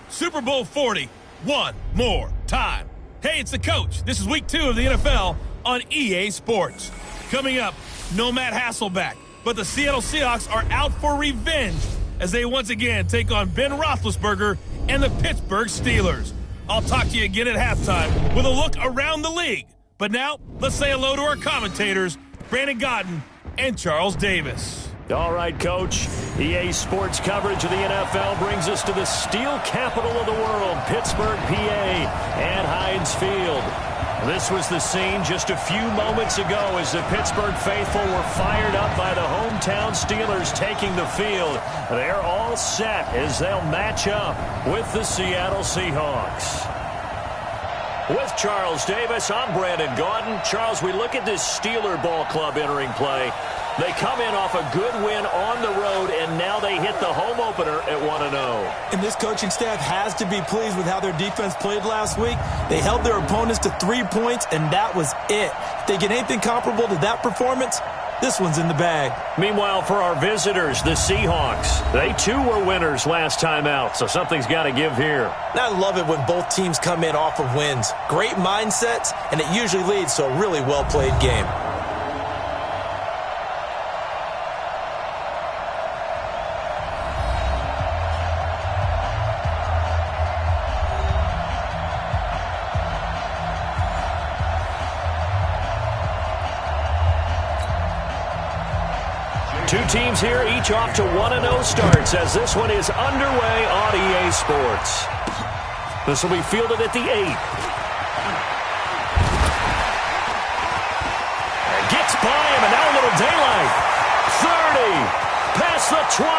Super Bowl 40 one more time. Hey, it's the coach. This is week 2 of the NFL on EA Sports. Coming up, no Matt Hasselbeck, but the Seattle Seahawks are out for revenge as they once again take on Ben Roethlisberger and the Pittsburgh Steelers. I'll talk to you again at halftime with a look around the league. But now, let's say hello to our commentators, Brandon Godden and Charles Davis. All right, Coach. EA Sports coverage of the NFL brings us to the steel capital of the world, Pittsburgh, PA, and Heinz Field. This was the scene just a few moments ago as the Pittsburgh faithful were fired up by the hometown Steelers taking the field. They're all set as they'll match up with the Seattle Seahawks. With Charles Davis, I'm Brandon Gaudin. Charles, we look at this Steeler ball club entering play. They come in off a good win on the road, and now they hit the home opener at 1-0. And this coaching staff has to be pleased with how their defense played last week. They held their opponents to 3 points, and that was it. If they get anything comparable to that performance, this one's in the bag. Meanwhile, for our visitors, the Seahawks, they too were winners last time out, so something's got to give here. And I love it when both teams come in off of wins. Great mindsets, and it usually leads to a really well-played game. Two teams here, each off to 1-0 starts as this one is underway on EA Sports. This will be fielded at the 8. Gets by him, and now a little daylight. 30, past the 20,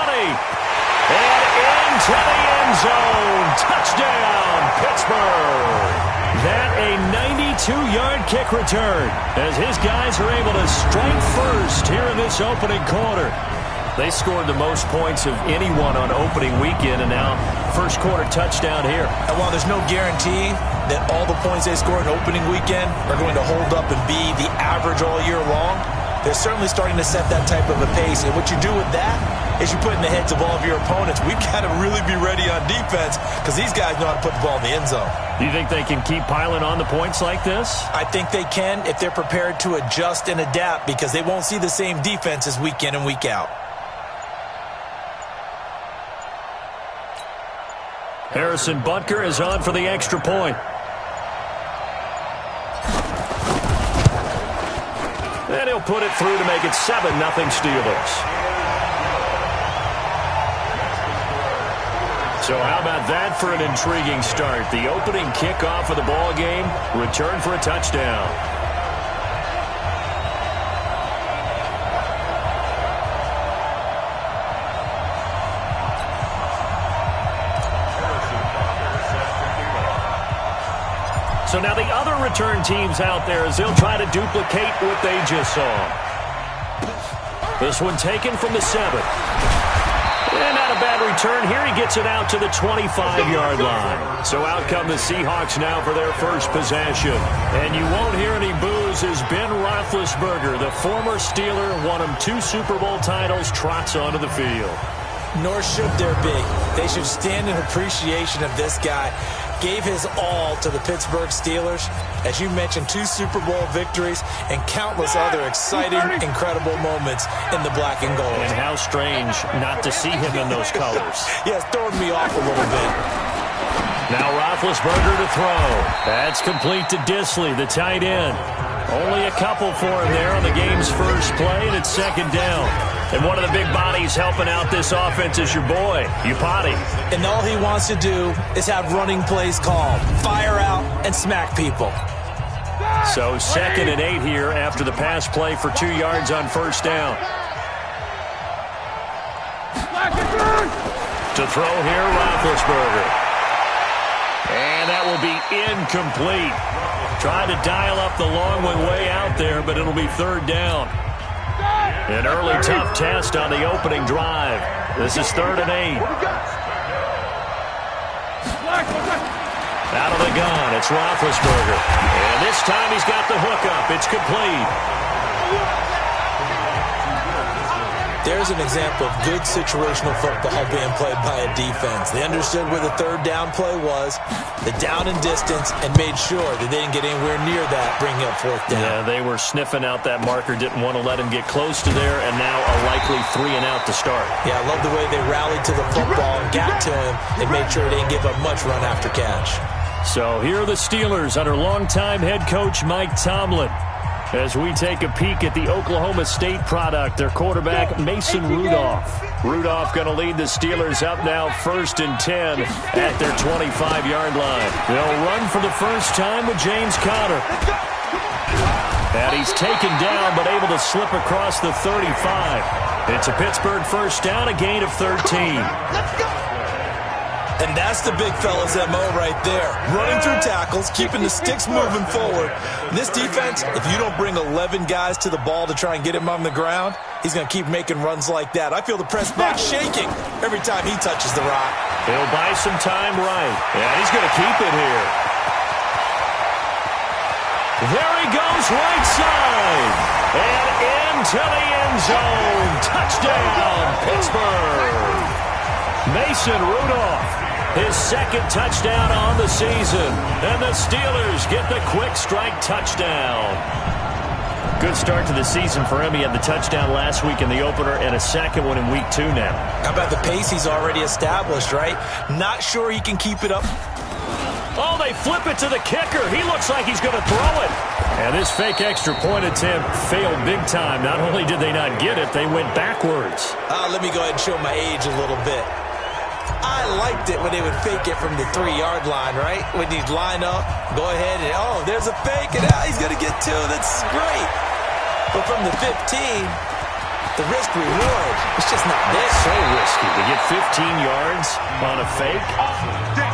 and into the end zone. Touchdown, Pittsburgh. That a 92-yard kick return as his guys are able to strike first here in this opening quarter. They scored the most points of anyone on opening weekend, and now first quarter touchdown here. And while there's no guarantee that all the points they scored in opening weekend are going to hold up and be the average all year long, they're certainly starting to set that type of a pace. And what you do with that is you put in the heads of all of your opponents, we've got to really be ready on defense because these guys know how to put the ball in the end zone. Do you think they can keep piling on the points like this? I think they can if they're prepared to adjust and adapt because they won't see the same defenses week in and week out. Harrison Butker is on for the extra point. And he'll put it through to make it 7-0 Steelers. So how about that for an intriguing start? The opening kickoff of the ball game, return for a touchdown. So now the other return teams out there as they'll try to duplicate what they just saw. This one taken from the 7. And not a bad return here. He gets it out to the 25-yard line. So out come the Seahawks now for their first possession. And you won't hear any boos as Ben Roethlisberger, the former Steeler, won him 2 Super Bowl titles, trots onto the field. Nor should there be. They should stand in appreciation of this guy. Gave his all to the Pittsburgh Steelers. As you mentioned, 2 Super Bowl victories and countless other exciting, incredible moments in the black and gold. And how strange not to see him in those colors. Yeah, it's throwing me off a little bit. Now Roethlisberger to throw. That's complete to Disley, the tight end. Only a couple for him there on the game's first play, and it's second down. And one of the big bodies helping out this offense is your boy, Upati. And all he wants to do is have running plays called. Fire out and smack people. So 2nd and 8 here after the pass play for 2 yards on first down. To throw here, Roethlisberger. And that will be incomplete. Trying to dial up the long one way out there, but it'll be 3rd down. An early tough test on the opening drive. This is 3rd and 8. Out of the gun, it's Roethlisberger. And this time he's got the hookup. It's complete. There's an example of good situational football being played by a defense. They understood where the third down play was, the down and distance, and made sure that they didn't get anywhere near that, bringing up fourth down. Yeah, they were sniffing out that marker, didn't want to let him get close to there, and now a likely 3 and out to start. Yeah, I love the way they rallied to the football and got to him and made sure they didn't give up much run after catch. So here are the Steelers under longtime head coach Mike Tomlin. As we take a peek at the Oklahoma State product, their quarterback, Mason Rudolph. Rudolph going to lead the Steelers up now 1st and 10 at their 25-yard line. They'll run for the first time with James Conner. And he's taken down but able to slip across the 35. It's a Pittsburgh first down, a gain of 13. And that's the big fella's MO right there. Running through tackles, keeping the sticks moving forward. This defense, if you don't bring 11 guys to the ball to try and get him on the ground, he's going to keep making runs like that. I feel the press box shaking every time he touches the rock. He'll buy some time right. Yeah, he's going to keep it here. There he goes, right side. And into the end zone. Touchdown, Pittsburgh. Mason Rudolph. His second touchdown on the season. And the Steelers get the quick strike touchdown. Good start to the season for him. He had the touchdown last week in the opener and a second one in week 2 now. How about the pace he's already established, right? Not sure he can keep it up. Oh, they flip it to the kicker. He looks like he's going to throw it. And this fake extra point attempt failed big time. Not only did they not get it, they went backwards. Let me go ahead and show my age a little bit. I liked it when they would fake it from the 3-yard line, right? When you'd line up, go ahead and, oh, there's a fake, and he's going to get 2. That's great. But from the 15, the risk-reward, it's just not there. So risky to get 15 yards on a fake.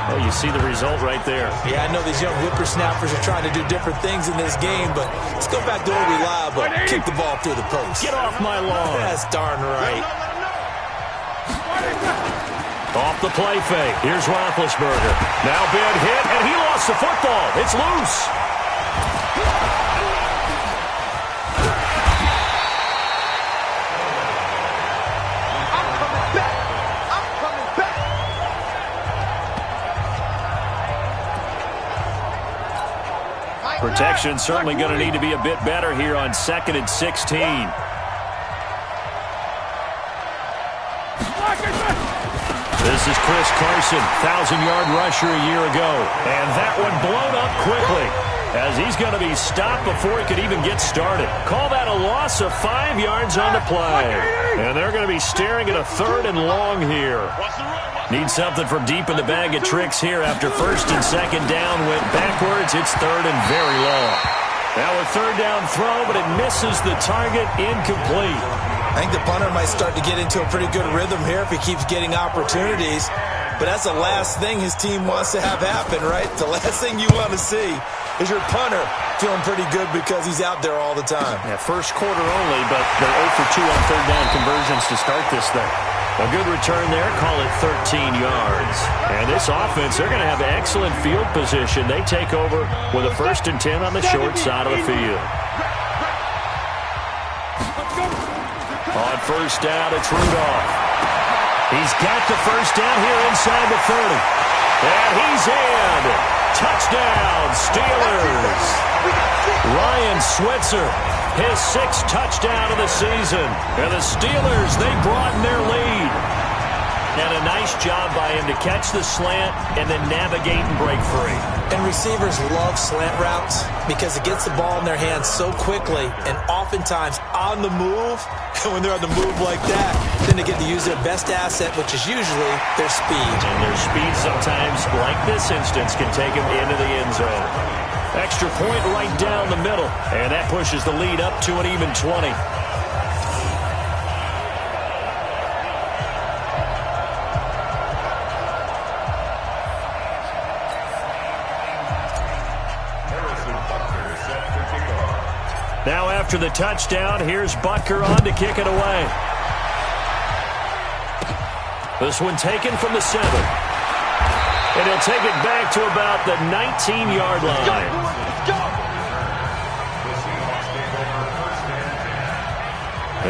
Oh, you see the result right there. Yeah, I know these young whippersnappers are trying to do different things in this game, but let's go back to what we reliable. Kick the ball through the post. Get off my lawn. That's darn right. Off the play fake. Here's Roethlisberger. Now big hit, and he lost the football. It's loose. Protection certainly going to need to be a bit better here on 2nd and 16. This is Chris Carson, 1,000-yard rusher a year ago. And that one blown up quickly as he's going to be stopped before he could even get started. Call that a loss of 5 yards on the play. And they're going to be staring at a 3rd and long here. Need something from deep in the bag of tricks here after 1st and 2nd down went backwards. It's 3rd and very long. Now a 3rd down throw, but it misses the target, incomplete. I think the punter might start to get into a pretty good rhythm here if he keeps getting opportunities. But that's the last thing his team wants to have happen, right? The last thing you want to see is your punter feeling pretty good because he's out there all the time. Yeah, first quarter only, but they're 0 for 2 on 3rd down conversions to start this thing. A good return there, call it 13 yards. And this offense, they're going to have excellent field position. They take over with a 1st and 10 on the short side of the field. On 1st down, it's Rudolph. He's got the 1st down here inside the 30. And he's in. Touchdown, Steelers. Ryan Switzer, his 6th touchdown of the season. And the Steelers, they broaden their lead. And a nice job by him to catch the slant and then navigate and break free. And receivers love slant routes because it gets the ball in their hands so quickly and oftentimes on the move. And when they're on the move like that, then they get to use their best asset, which is usually their speed. And their speed sometimes, like this instance, can take them into the end zone. Extra point right down the middle. And that pushes the lead up to an even 20. Now after the touchdown, here's Butker on to kick it away. This one taken from the 7. And he'll take it back to about the 19-yard line.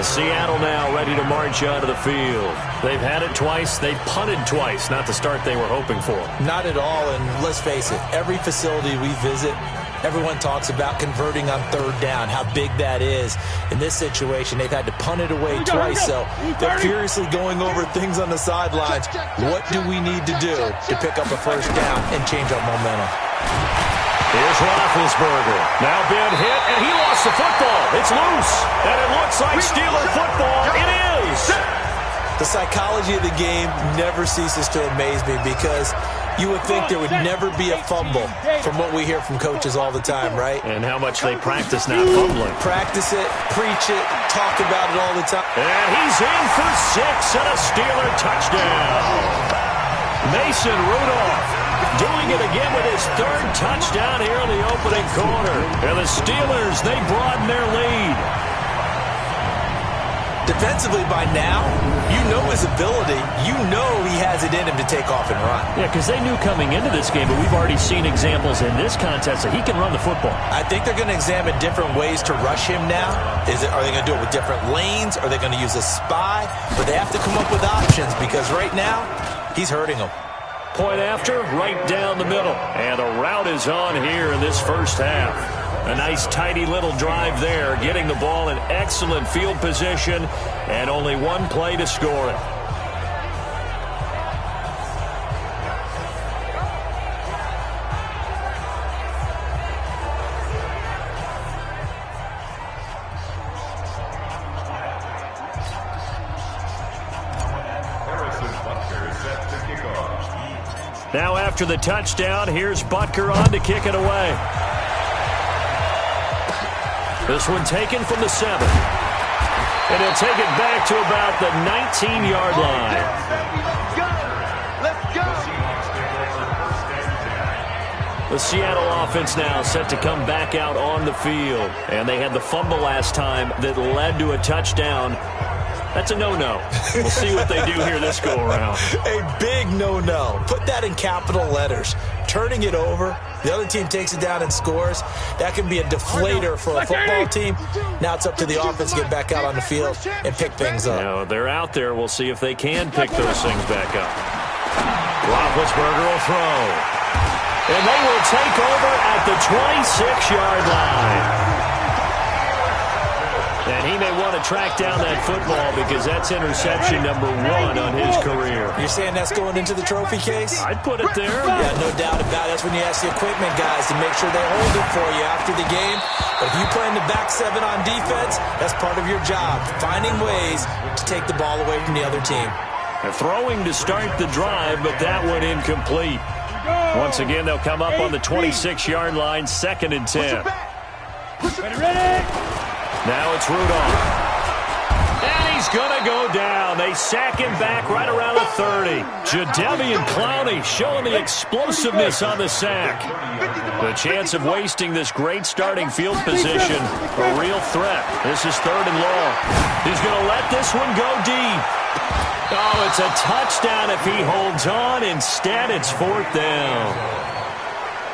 Seattle now ready to march onto the field. They've had it twice. They've punted twice. Not the start they were hoping for. Not at all, and let's face it, every facility we visit, everyone talks about converting on third down, how big that is. In this situation, they've had to punt it away twice, so they're furiously going over things on the sidelines. What do we need to do to pick up a first down and change our momentum? Here's Roethlisberger. Now been hit, and he lost the football. It's loose, and it looks like Steeler football. It is. The psychology of the game never ceases to amaze me because you would think there would never be a fumble from what we hear from coaches all the time, right? And how much they practice not fumbling. Practice it, preach it, talk about it all the time. And he's in for 6 and a Steeler touchdown. Mason Rudolph doing it again with his 3rd touchdown here in the opening quarter. And the Steelers, they broaden their lead. Defensively by now, you know his ability. You know he has it in him to take off and run. Yeah, because they knew coming into this game, but we've already seen examples in this contest that he can run the football. I think they're going to examine different ways to rush him now. Are they going to do it with different lanes? Are they going to use a spy? But they have to come up with options because right now, he's hurting them. Point after, right down the middle. And the route is on here in this first half. A nice, tidy little drive there, getting the ball in excellent field position, and only one play to score it. Now after the touchdown, here's Butker on to kick it away. This one taken from the 7. And he'll take it back to about the 19-yard line. The Seattle offense now set to come back out on the field. And they had the fumble last time that led to a touchdown. That's a no-no. We'll see what they do here this go-around. A big no-no. Put that in capital letters. Turning it over, the other team takes it down and scores. That can be a deflator for a football team. Now it's up to the offense to get back out on the field and pick things up. Now, they're out there. We'll see if they can pick those things back up. Roethlisberger will throw. And they will take over at the 26-yard line. And he may want to track down that football because that's interception number 1 on his career. You're saying that's going into the trophy case? I'd put it there. Yeah, no doubt about it. That's when you ask the equipment guys to make sure they hold it for you after the game. But if you play in the back 7 on defense, that's part of your job, finding ways to take the ball away from the other team. They're throwing to start the drive, but that one incomplete. Once again, they'll come up on the 26-yard line, 2nd and 10. Ready? Now it's Rudolph. And he's going to go down. They sack him back right around the 30. Jadeveon Clowney showing the explosiveness on the sack. The chance of wasting this great starting field position, a real threat. This is 3rd and long. He's going to let this one go deep. Oh, it's a touchdown if he holds on. Instead, it's 4th down.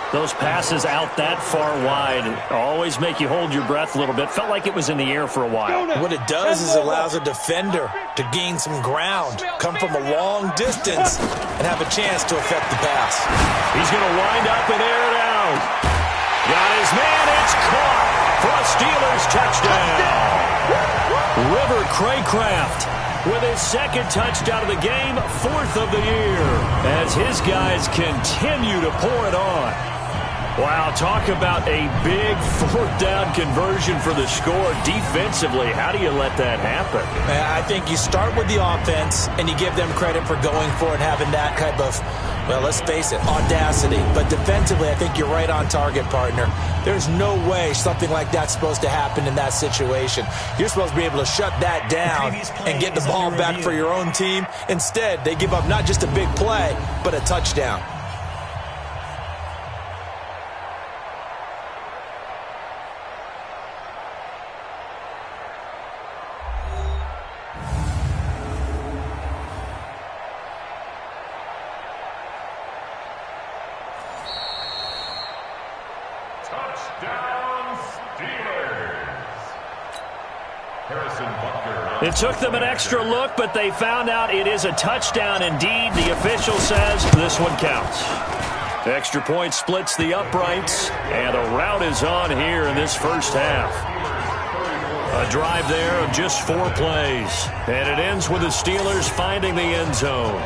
Those passes out that far wide always make you hold your breath a little bit. Felt like it was in the air for a while. What it does is it allows a defender to gain some ground, come from a long distance, and have a chance to affect the pass. He's going to wind up and air it out. Got his man. It's caught for a Steelers touchdown. River Craycraft with his 2nd touchdown of the game, 4th of the year, as his guys continue to pour it on. Wow, talk about a big 4th down conversion for the score. Defensively, how do you let that happen? I think you start with the offense, and you give them credit for going for it, having that type of, well, let's face it, audacity. But defensively, I think you're right on target, partner. There's no way something like that's supposed to happen in that situation. You're supposed to be able to shut that down and get the ball back for your own team. Instead, they give up not just a big play, but a touchdown. It took them an extra look, but they found out it is a touchdown indeed. The official says this one counts. Extra point splits the uprights, and a rout is on here in this first half. A drive there of just 4 plays, and it ends with the Steelers finding the end zone.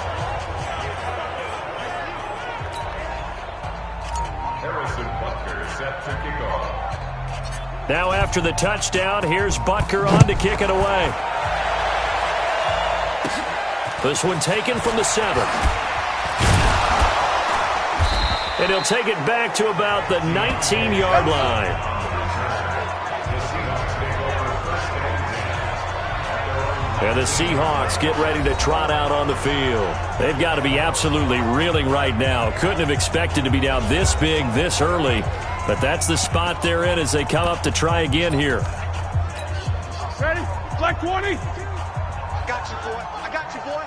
Now after the touchdown, here's Butker on to kick it away. This one taken from the 7. And he'll take it back to about the 19-yard line. And the Seahawks get ready to trot out on the field. They've got to be absolutely reeling right now. Couldn't have expected to be down this big, this early. But that's the spot they're in as they come up to try again here. Ready? Black 20. I got you, boy. I got you, boy.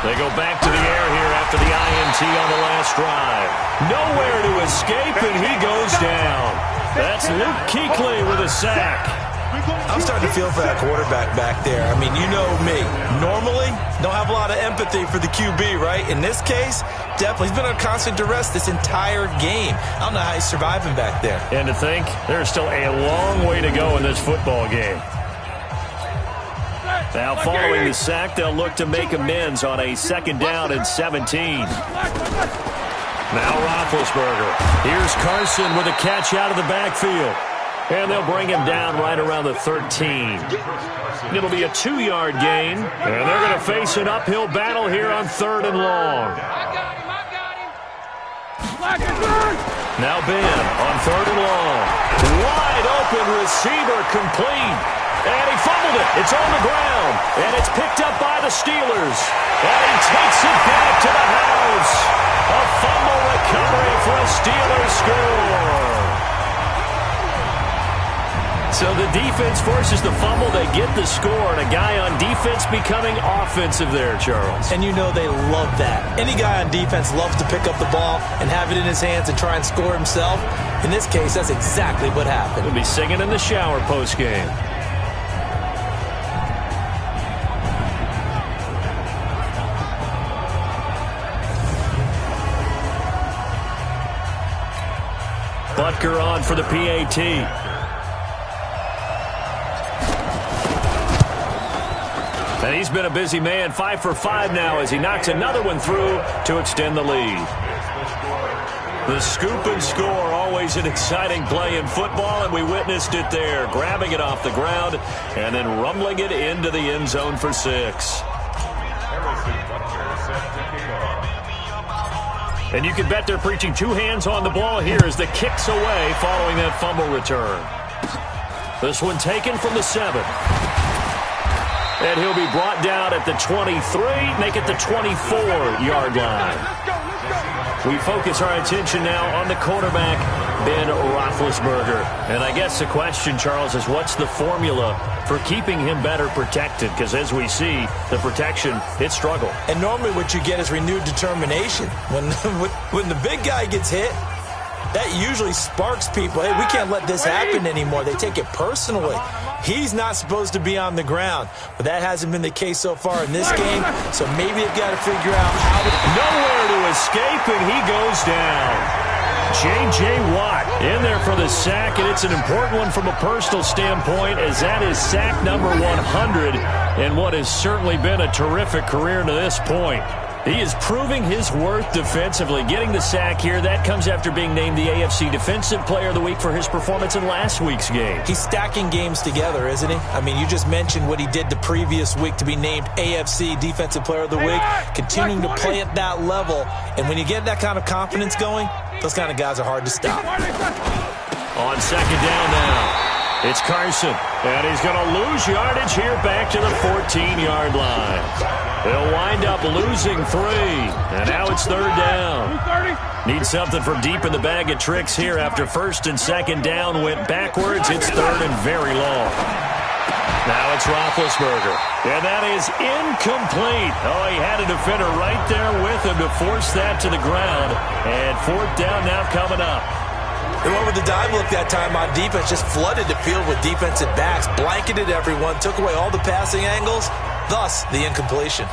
They go back to the air here after the INT on the last drive. Nowhere to escape, and he goes down. That's Luke Kuechly with a sack. I'm starting to feel for that quarterback back there. I mean, you know me. Normally, don't have a lot of empathy for the QB, right? In this case, definitely. He's been on constant duress this entire game. I don't know how he's surviving back there. And to think, there's still a long way to go in this football game. Now, following the sack, they'll look to make amends on a 2nd down and 17. Now Roethlisberger. Here's Carson with a catch out of the backfield. And they'll bring him down right around the 13. It'll be a 2-yard gain. And they're going to face an uphill battle here on 3rd and long. Now Ben on 3rd and long. Wide open receiver complete. And he fumbled it. It's on the ground. And it's picked up by the Steelers. And he takes it back to the house. A fumble recovery for a Steelers score. So the defense forces the fumble. They get the score. And a guy on defense becoming offensive there, Charles. And you know they love that. Any guy on defense loves to pick up the ball and have it in his hands and try and score himself. In this case, that's exactly what happened. He'll be singing in the shower post-game. Butker on for the PAT. And he's been a busy man, 5 for 5 now as he knocks another one through to extend the lead. The scoop and score, always an exciting play in football, and we witnessed it there, grabbing it off the ground and then rumbling it into the end zone for 6. And you can bet they're preaching 2 hands on the ball here as the kick's away following that fumble return. This one taken from the 7. And he'll be brought down at the 23, make it the 24-yard line. We focus our attention now on the quarterback, Ben Roethlisberger. And I guess the question, Charles, is what's the formula for keeping him better protected? Because as we see, the protection, it struggled. And normally what you get is renewed determination. When the big guy gets hit, that usually sparks people. Hey, we can't let this happen anymore. They take it personally. He's not supposed to be on the ground, but that hasn't been the case so far in this game, so maybe they've got to figure out how to... Nowhere to escape, and he goes down. J.J. Watt in there for the sack, and it's an important one from a personal standpoint, as that is sack number 100 in what has certainly been a terrific career to this point. He is proving his worth defensively. Getting the sack here, that comes after being named the AFC Defensive Player of the Week for his performance in last week's game. He's stacking games together, isn't he? I mean, you just mentioned what he did the previous week to be named AFC Defensive Player of the Week, continuing to play at that level. And when you get that kind of confidence going, those kind of guys are hard to stop. On 2nd down now, it's Carson, and he's going to lose yardage here back to the 14-yard line. They'll wind up losing 3, and now it's 3rd down. Need something from deep in the bag of tricks here after 1st and 2nd down went backwards. It's 3rd and very long. Now it's Roethlisberger, and that is incomplete. Oh, he had a defender right there with him to force that to the ground, and 4th down now coming up. They went with the dive look that time on defense, just flooded the field with defensive backs, blanketed everyone, took away all the passing angles, thus the incompletion.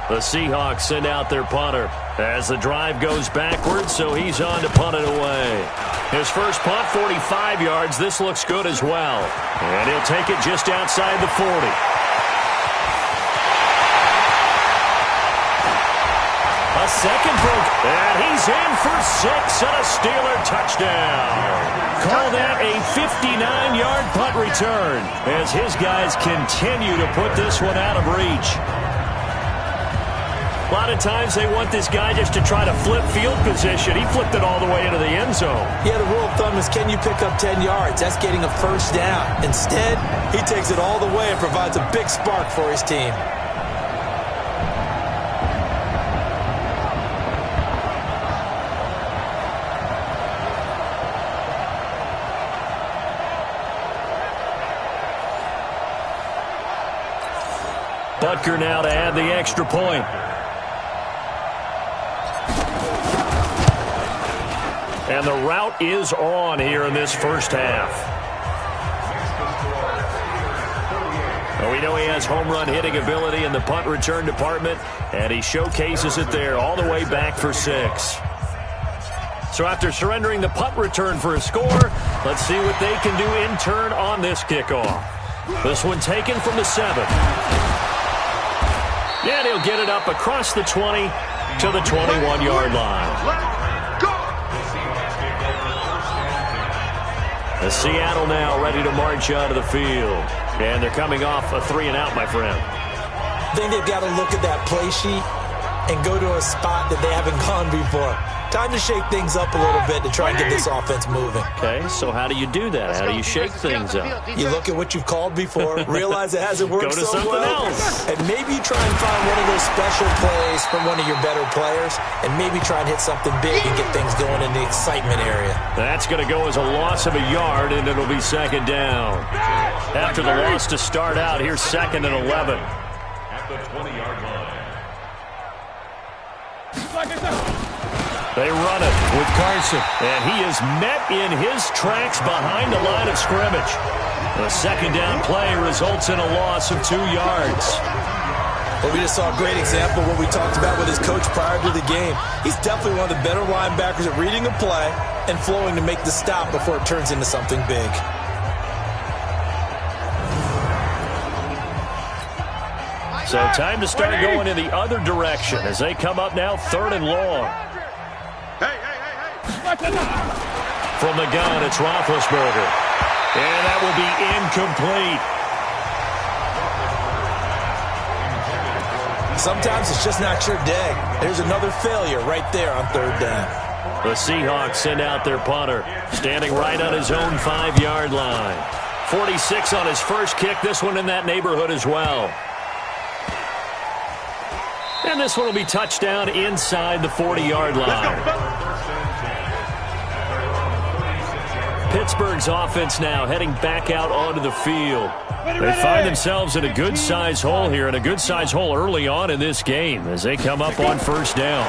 The Seahawks send out their punter as the drive goes backwards, so he's on to punt it away. His first punt, 45 yards. This looks good as well. And he'll take it just outside the 40. A second broke, and he's in for 6 and a Steeler touchdown. Call that a 59-yard punt return as his guys continue to put this one out of reach. A lot of times they want this guy just to try to flip field position. He flipped it all the way into the end zone. Yeah, the rule of thumb is, can you pick up 10 yards? That's getting a first down. Instead, he takes it all the way and provides a big spark for his team. Butker now to add the extra point. And the route is on here in this first half. Well, we know he has home run hitting ability in the punt return department, and he showcases it there all the way back for 6. So after surrendering the punt return for a score, let's see what they can do in turn on this kickoff. This one taken from the 7. And he'll get it up across the 20 to the 21-yard line. The Seattle now ready to march out of the field. And they're coming off a 3-and-out, my friend. I think they've got to look at that play sheet and go to a spot that they haven't gone before. Time to shake things up a little bit to try and get this offense moving. Okay, so how do you do that? How do you shake things up? You look at what you've called before, realize it hasn't worked so well. Go to something else. And maybe you try and find one of those special plays from one of your better players, and maybe try and hit something big and get things going in the excitement area. That's going to go as a loss of a yard, and it'll be second down. After the loss to start out, here's 2nd and 11. At the 20-yard line. They run it with Carson, and he is met in his tracks behind the line of scrimmage. The second down play results in a loss of 2 yards. Well, we just saw a great example of what we talked about with his coach prior to the game. He's definitely one of the better linebackers at reading a play and flowing to make the stop before it turns into something big. So time to start going in the other direction as they come up now 3rd and long. From the gun, it's Roethlisberger. And that will be incomplete. Sometimes it's just not your day. There's another failure right there on 3rd down. The Seahawks send out their punter, standing right on his own 5-yard line. 46 on his first kick, this one in that neighborhood as well. And this one will be touchdown inside the 40-yard line. Pittsburgh's offense now heading back out onto the field. They find themselves in a good-sized hole here, and a good-sized hole early on in this game as they come up on 1st down.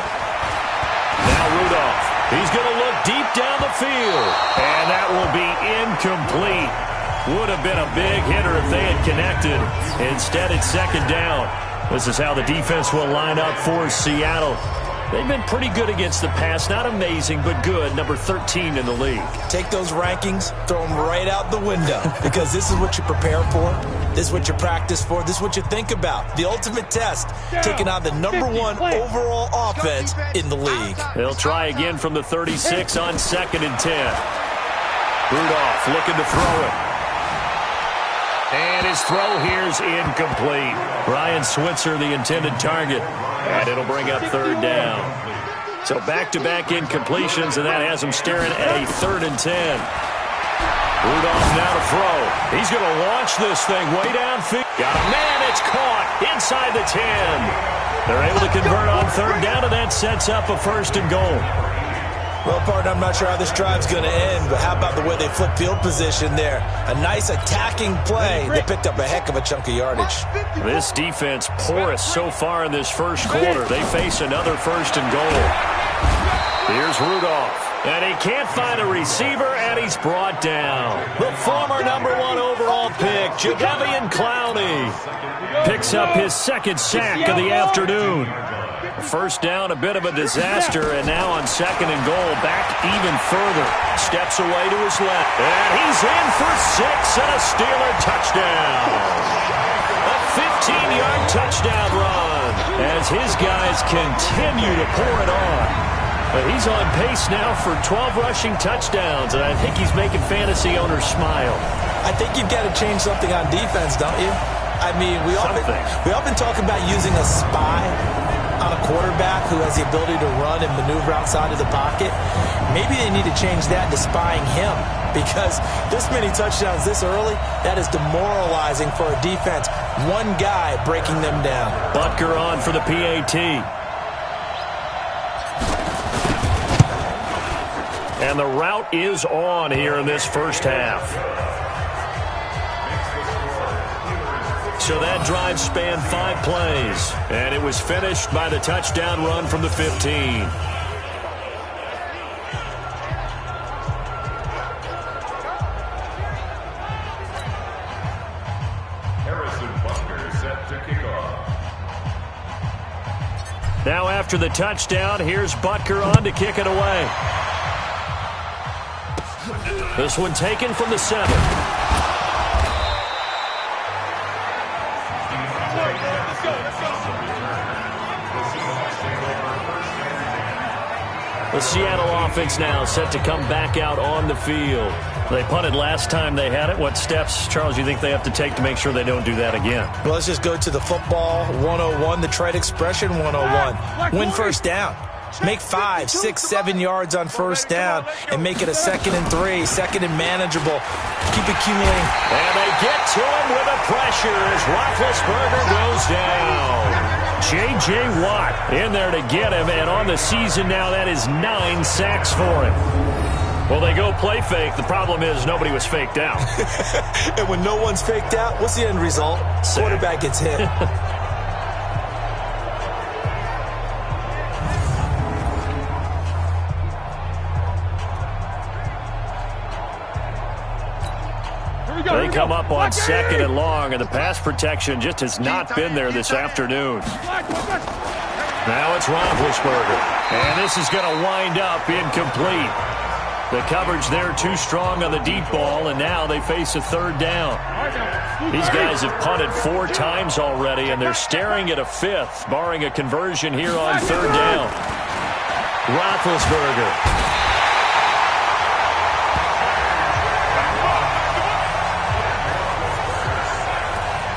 Now Rudolph. He's going to look deep down the field, and that will be incomplete. Would have been a big hitter if they had connected. Instead, it's 2nd down. This is how the defense will line up for Seattle. They've been pretty good against the pass. Not amazing, but good. Number 13 in the league. Take those rankings, throw them right out the window, because this is what you prepare for. This is what you practice for. This is what you think about. The ultimate test, taking on the #1 overall offense in the league. They'll try again from the 36 on 2nd and 10. Rudolph looking to throw it. And his throw here's incomplete. Ryan Switzer, the intended target. And it'll bring up 3rd down. So back-to-back incompletions, and that has him staring at a 3rd and 10. Rudolph now to throw. He's going to launch this thing way downfield. Got a man, it's caught inside the 10. They're able to convert on 3rd down, and that sets up a 1st and goal. Well, partner, I'm not sure how this drive's going to end, but how about the way they flip field position there? A nice attacking play that picked up a heck of a chunk of yardage. This defense porous so far in this first quarter. They face another 1st and goal. Here's Rudolph. And he can't find a receiver, and he's brought down. The former #1 overall pick, Jadeveon Clowney, picks up his second sack of the afternoon. First down, a bit of a disaster, and now on 2nd and goal, back even further. Steps away to his left, and he's in for 6 and a Steeler touchdown. A 15-yard touchdown run as his guys continue to pour it on. But he's on pace now for 12 rushing touchdowns, and I think he's making fantasy owners smile. I think you've got to change something on defense, don't you? I mean, we often talk about using a spy on a quarterback who has the ability to run and maneuver outside of the pocket. Maybe they need to change that to spying him, because this many touchdowns this early, that is demoralizing for a defense. One guy breaking them down. Butker on for the PAT. And the route is on here in this first half. So that drive spanned 5 plays, and it was finished by the touchdown run from the 15. Now after the touchdown, here's Butker on to kick it away. This one taken from the 7. The Seattle offense now set to come back out on the field. They punted last time they had it. What steps, Charles, you think they have to take to make sure they don't do that again? Well, let's just go to the football 101, the trade expression 101. Win first down. Make 5, 6, 7 yards on first down and make it a 2nd and 3, 2nd and manageable. Keep accumulating. And they get to him with the pressure as Roethlisberger goes down. J.J. Watt in there to get him, and on the season now, that is 9 sacks for him. Well, they go play fake. The problem is nobody was faked out. And when no one's faked out, what's the end result? Sack. Quarterback gets hit. They come up on 2nd and long, and the pass protection just has not been there this afternoon. Now it's Roethlisberger, and this is going to wind up incomplete. The coverage there too strong on the deep ball, and now they face a 3rd down. These guys have punted 4 times already, and they're staring at a 5th, barring a conversion here on 3rd down. Roethlisberger.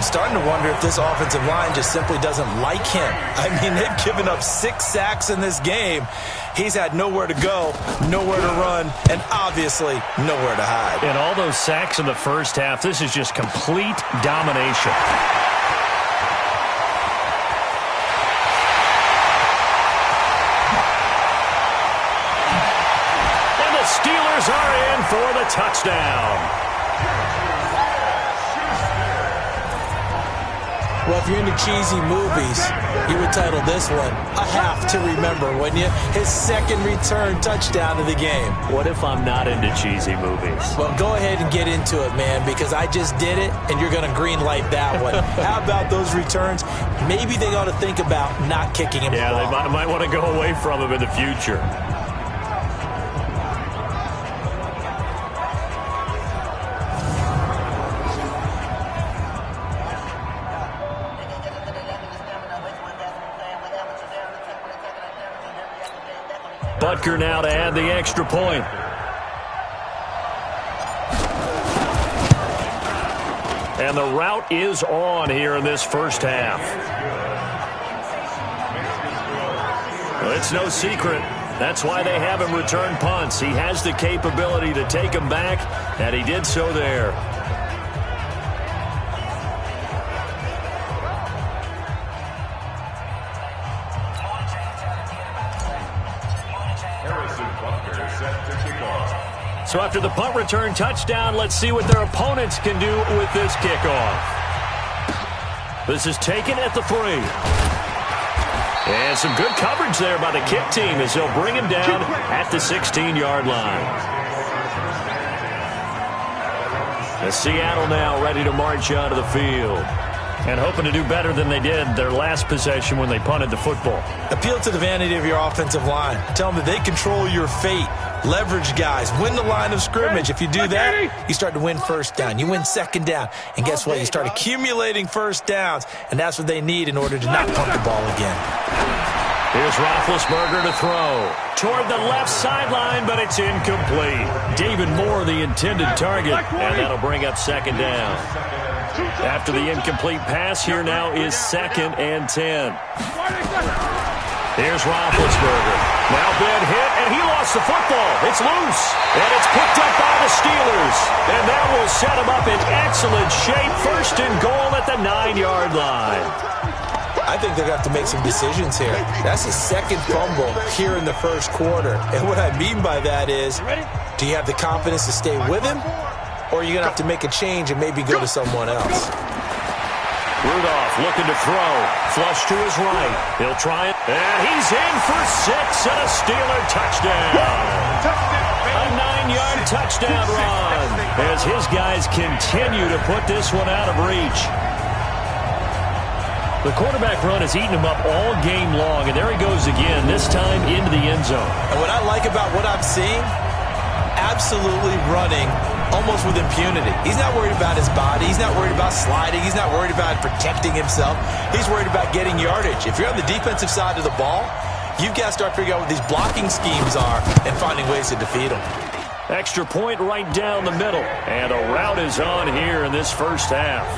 Starting to wonder if this offensive line just simply doesn't like him. I mean, they've given up 6 sacks in this game. He's had nowhere to go, nowhere to run, and obviously nowhere to hide. And all those sacks in the first half, this is just complete domination. And the Steelers are in for the touchdown. Well, if you're into cheesy movies, you would title this one A Half to Remember, wouldn't you? His 2nd return touchdown of the game. What if I'm not into cheesy movies? Well, go ahead and get into it, man, because I just did it, and you're going to green light that one. How about those returns? Maybe they ought to think about not kicking him. Yeah, they might want to go away from him in the future. Butker now to add the extra point. And the route is on here in this first half. Well, it's no secret. That's why they have him return punts. He has the capability to take them back, and he did so there. So after the punt return touchdown, let's see what their opponents can do with this kickoff. This is taken at the 3. And some good coverage there by the kick team as they'll bring him down at the 16-yard line. The Seattle now ready to march out of the field. And hoping to do better than they did their last possession when they punted the football. Appeal to the vanity of your offensive line. Tell them that they control your fate. Leverage guys. Win the line of scrimmage. If you do that, you start to win first down. You win second down. And guess what? You start accumulating first downs. And that's what they need in order to not punt the ball again. Here's Roethlisberger to throw. Toward the left sideline, but it's incomplete. David Moore, the intended target. And that'll bring up second down. After the incomplete pass, here now is 2nd and 10. Here's Roethlisberger. Now bad hit, and he lost the football. It's loose, and it's picked up by the Steelers. And that will set him up in excellent shape. 1st and goal at the 9-yard line. I think they're going to have to make some decisions here. That's his 2nd fumble here in the 1st quarter. And what I mean by that is, do you have the confidence to stay with him? Or are you going to have to make a change and maybe go to someone else? Rudolph looking to throw. Flush to his right. He'll try it. And he's in for 6 and a Steeler touchdown. A 9-yard touchdown run as his guys continue to put this one out of reach. The quarterback run has eaten him up all game long, and there he goes again, this time into the end zone. And what I like about what I'm seeing, absolutely running almost with impunity. He's not worried about his body. He's not worried about sliding. He's not worried about protecting himself. He's worried about getting yardage. If you're on the defensive side of the ball, you've got to start figuring out what these blocking schemes are and finding ways to defeat them. Extra point right down the middle. And a route is on here in this first half.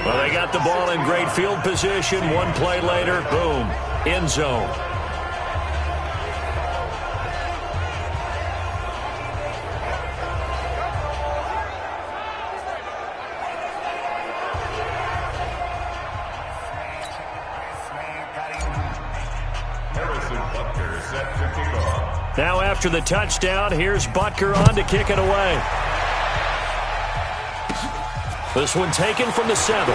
Well, they got the ball in great field position. One play later, boom, end zone. Now after the touchdown, here's Butker on to kick it away. This one taken from the 7.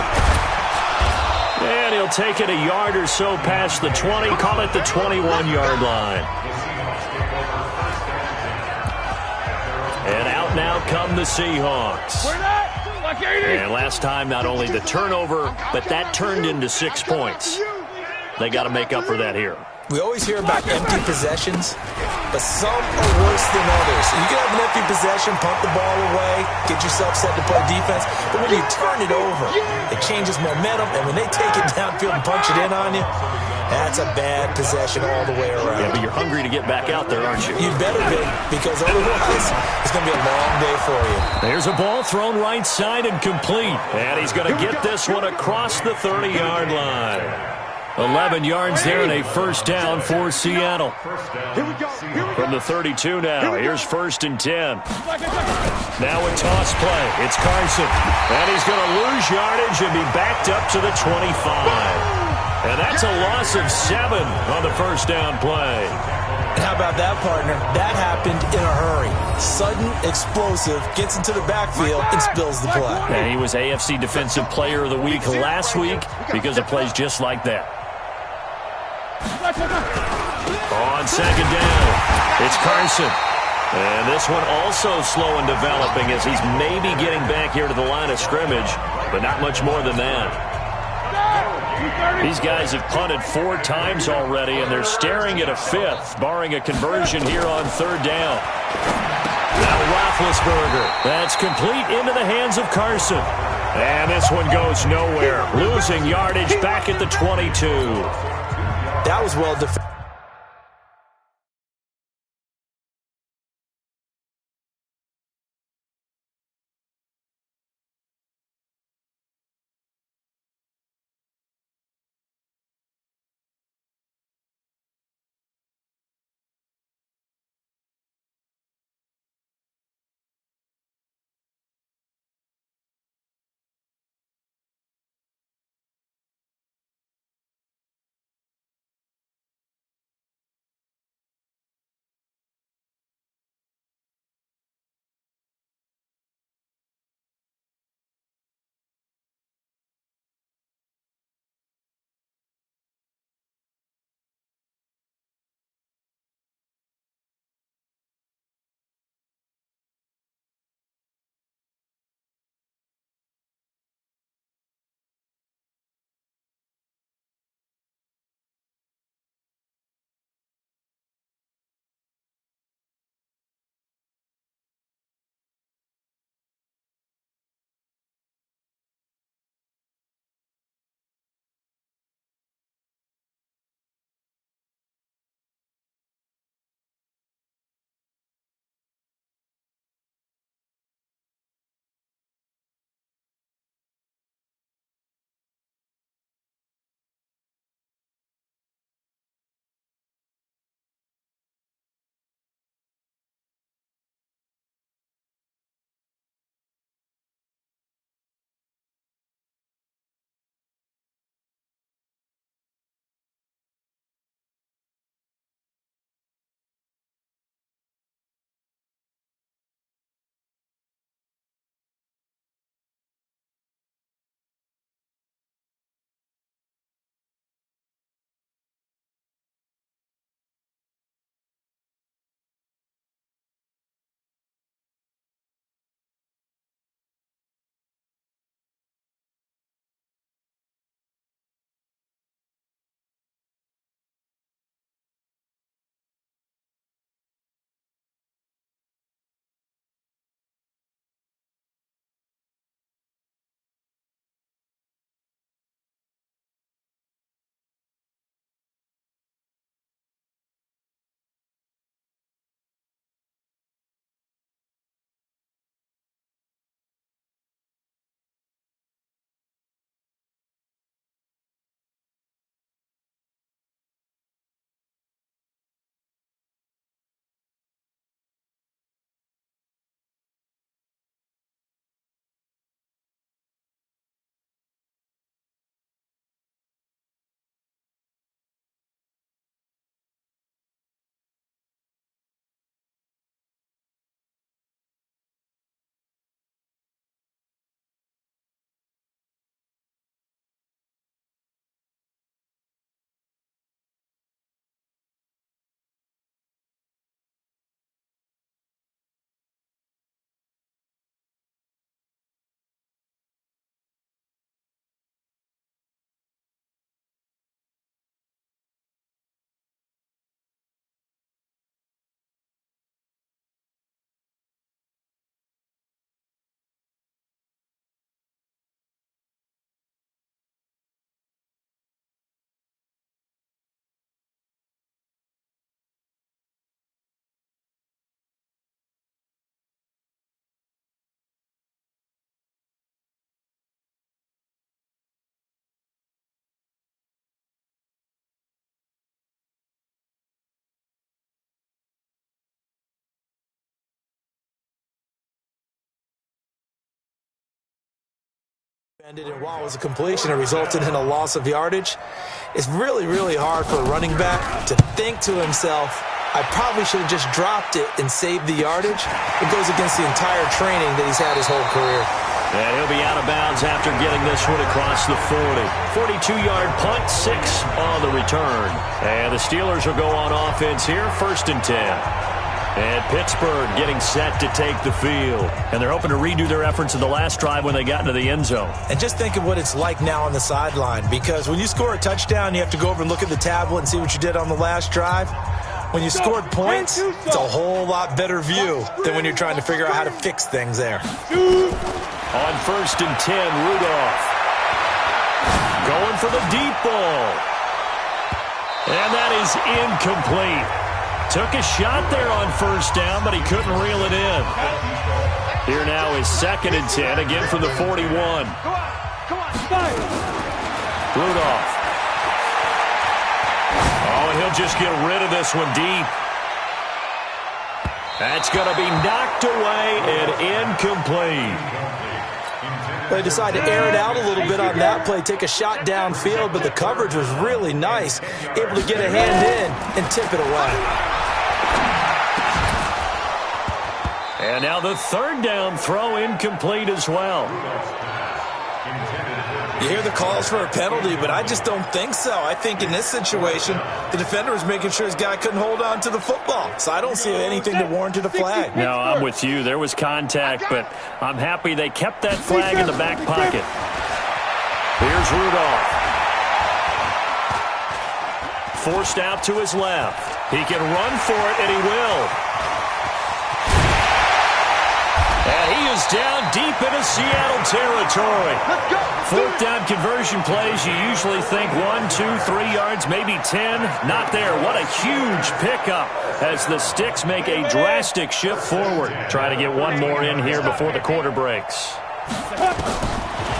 And he'll take it a yard or so past the 20, call it the 21-yard line. And out now come the Seahawks. And last time, not only the turnover, but that turned into 6 points. They got to make up for that here. We always hear about empty possessions, but some are worse than others. You can have an empty possession, punt the ball away, get yourself set to play defense, but when you turn it over, it changes momentum, and when they take it downfield and punch it in on you, that's a bad possession all the way around. Yeah, but you're hungry to get back out there, aren't you? You better be, because otherwise it's going to be a long day for you. There's a ball thrown right side and complete, and he's going to get this one across the 30-yard line. 11 yards there and a first down for Seattle. From the 32 now, here's 1st and 10. Now a toss play. It's Carson. And he's going to lose yardage and be backed up to the 25. And that's a loss of 7 on the first down play. And how about that, partner? That happened in a hurry. Sudden, explosive, gets into the backfield and spills the play. And he was AFC Defensive Player of the Week last week because of plays just like that. On second down, it's Carson. And this one also slow in developing as he's maybe getting back here to the line of scrimmage, but not much more than that. These guys have punted 4 times already, and they're staring at a 5th, barring a conversion here on 3rd down. Now Roethlisberger. That's complete into the hands of Carson. And this one goes nowhere, losing yardage back at the 22. That was well defended. And while it was a completion, it resulted in a loss of yardage. It's really, really hard for a running back to think to himself, I probably should have just dropped it and saved the yardage. It goes against the entire training that he's had his whole career. And he'll be out of bounds after getting this one across the 40. 42-yard punt, 6 on the return. And the Steelers will go on offense here, 1st and 10. And Pittsburgh getting set to take the field. And they're hoping to redo their efforts in the last drive when they got into the end zone. And just think of what it's like now on the sideline, because when you score a touchdown, you have to go over and look at the tablet and see what you did on the last drive. When you scored points, it's a whole lot better view than when you're trying to figure out how to fix things there. On 1st and 10, Rudolph. Going for the deep ball. And that is incomplete. Took a shot there on 1st down, but he couldn't reel it in. Here now is 2nd and 10, again from the 41. Rudolph. Oh, he'll just get rid of this one deep. That's going to be knocked away and incomplete. They decided to air it out a little bit on that play, take a shot downfield, but the coverage was really nice, able to get a hand in and tip it away. And now the 3rd down throw incomplete as well. You hear the calls for a penalty, but I just don't think so. I think in this situation, the defender was making sure his guy couldn't hold on to the football. So I don't see anything that warranted a flag. No, I'm with you. There was contact, but I'm happy they kept that flag in the back pocket. Here's Rudolph. Forced out to his left. He can run for it, and he will. And he is down deep into Seattle territory. 4th down conversion plays, you usually think 1, 2, 3 yards, maybe 10. Not there. What a huge pickup as the Sticks make a drastic shift forward. Try to get one more in here before the quarter breaks.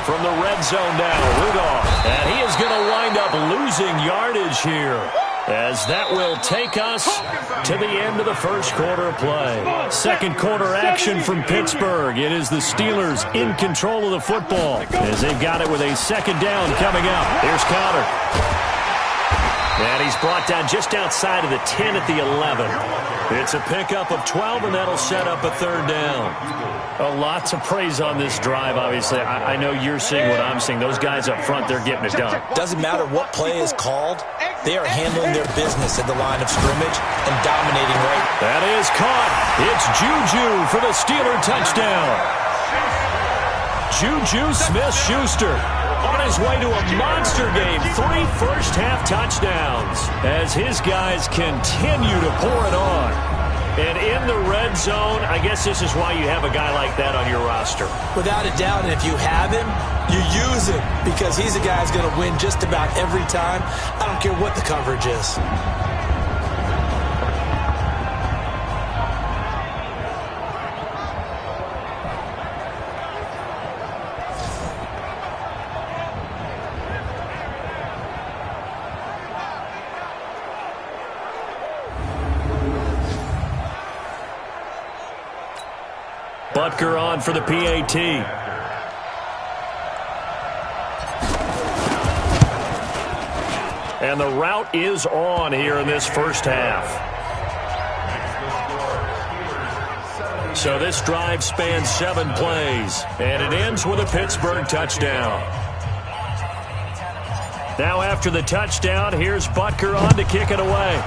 From the red zone now, Rudolph. And he is going to wind up losing yardage here, as that will take us to the end of the 1st quarter of play. 2nd quarter action from Pittsburgh. It is the Steelers in control of the football as they've got it with a 2nd down coming up. Here's Connor. And he's brought down just outside of the 10 at the 11. It's a pickup of 12, and that'll set up a 3rd down. Lots of praise on this drive, obviously. I know you're seeing what I'm seeing. Those guys up front, they're getting it done. Doesn't matter what play is called. They are handling their business at the line of scrimmage and dominating right. That is caught. It's Juju for the Steeler touchdown. Juju Smith-Schuster on his way to a monster game. 3 first-half touchdowns as his guys continue to pour it on. And in the red zone, I guess this is why you have a guy like that on your roster. Without a doubt, and if you have him, you use him because he's a guy who's going to win just about every time. I don't care what the coverage is. Butker on for the PAT. And the route is on here in this 1st half. So this drive spans 7 plays, and it ends with a Pittsburgh touchdown. Now after the touchdown, here's Butker on to kick it away.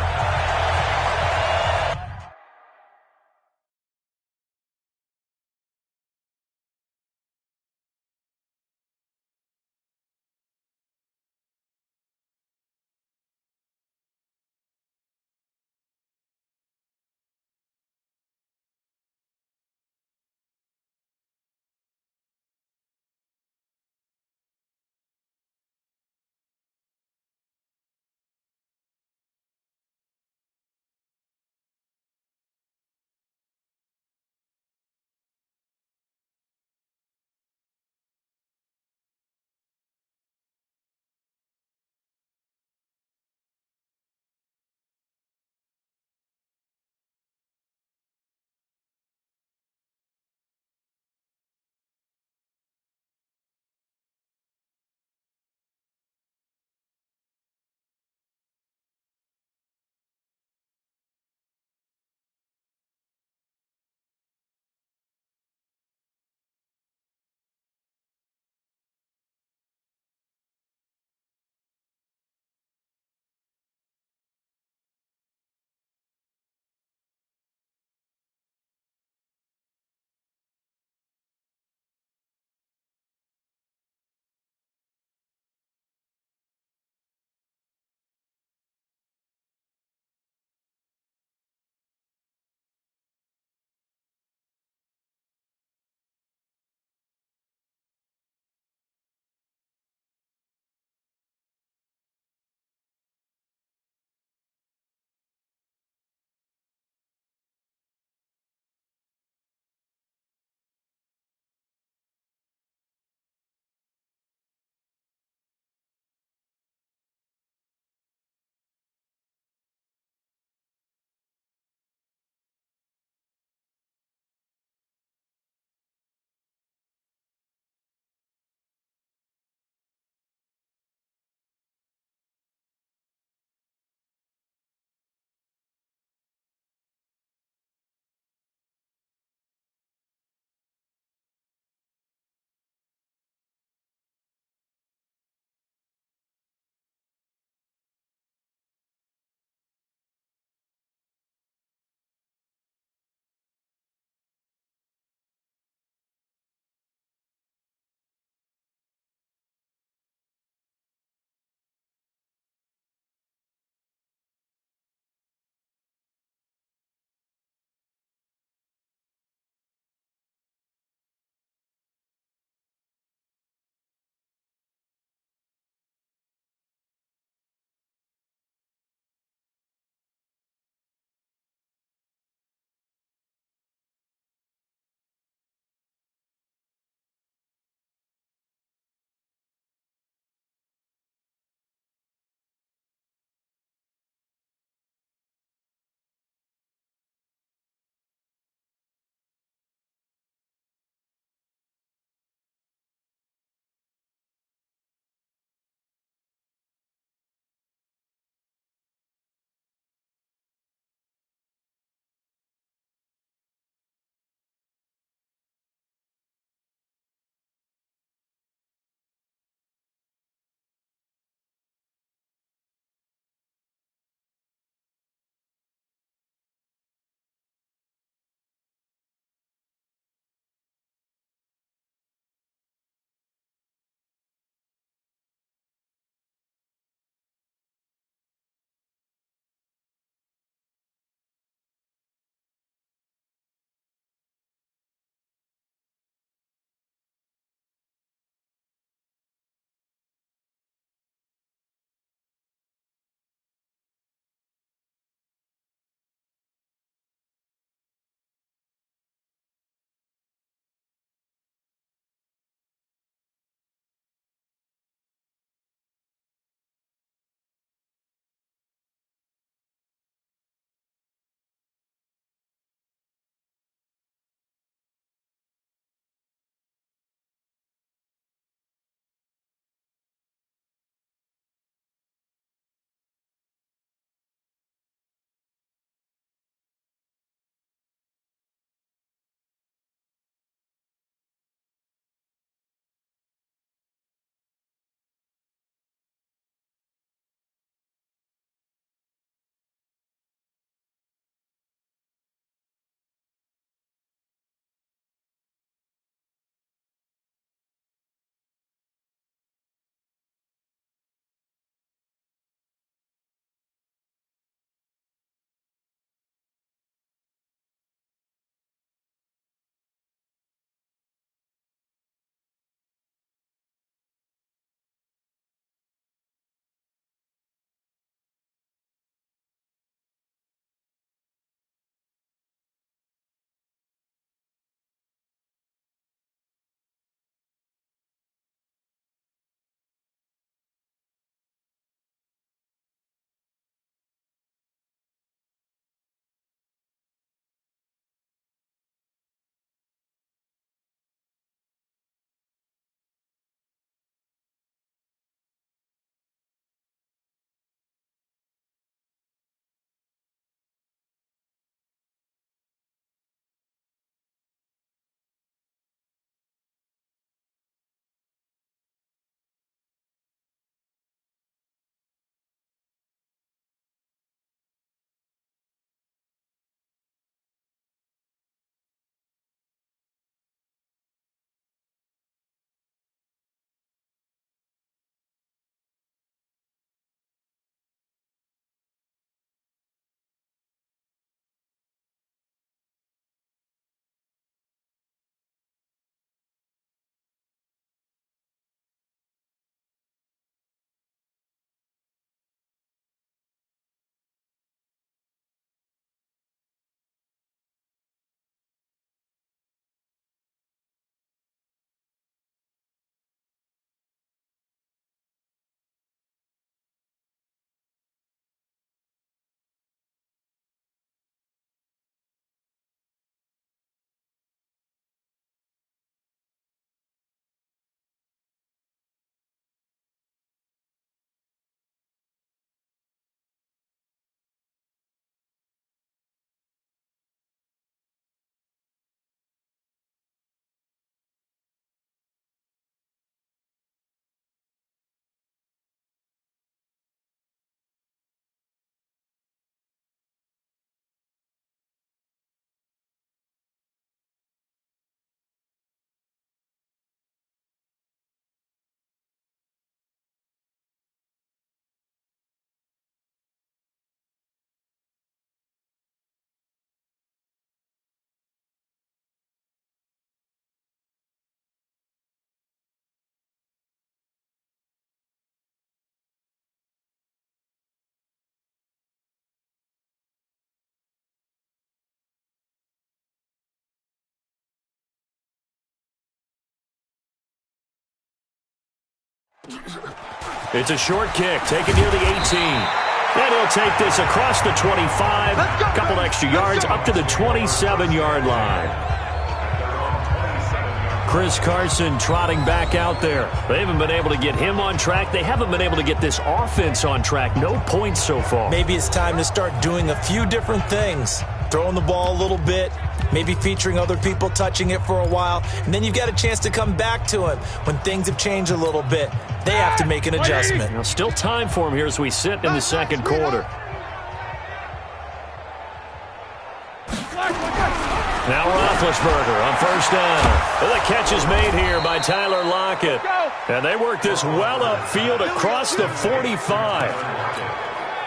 It's a short kick, taken near the 18. And he'll take this across the 25, a couple extra yards, up to the 27-yard line. Chris Carson trotting back out there. They haven't been able to get him on track. They haven't been able to get this offense on track. No points so far. Maybe it's time to start doing a few different things. Throwing the ball a little bit, maybe featuring other people touching it for a while, and then you've got a chance to come back to him when things have changed a little bit. They have to make an adjustment. Now, still time for him here as we sit in the second quarter. Now Roethlisberger on first down. Well, the catch is made here by Tyler Lockett. And they work this well upfield across the 45.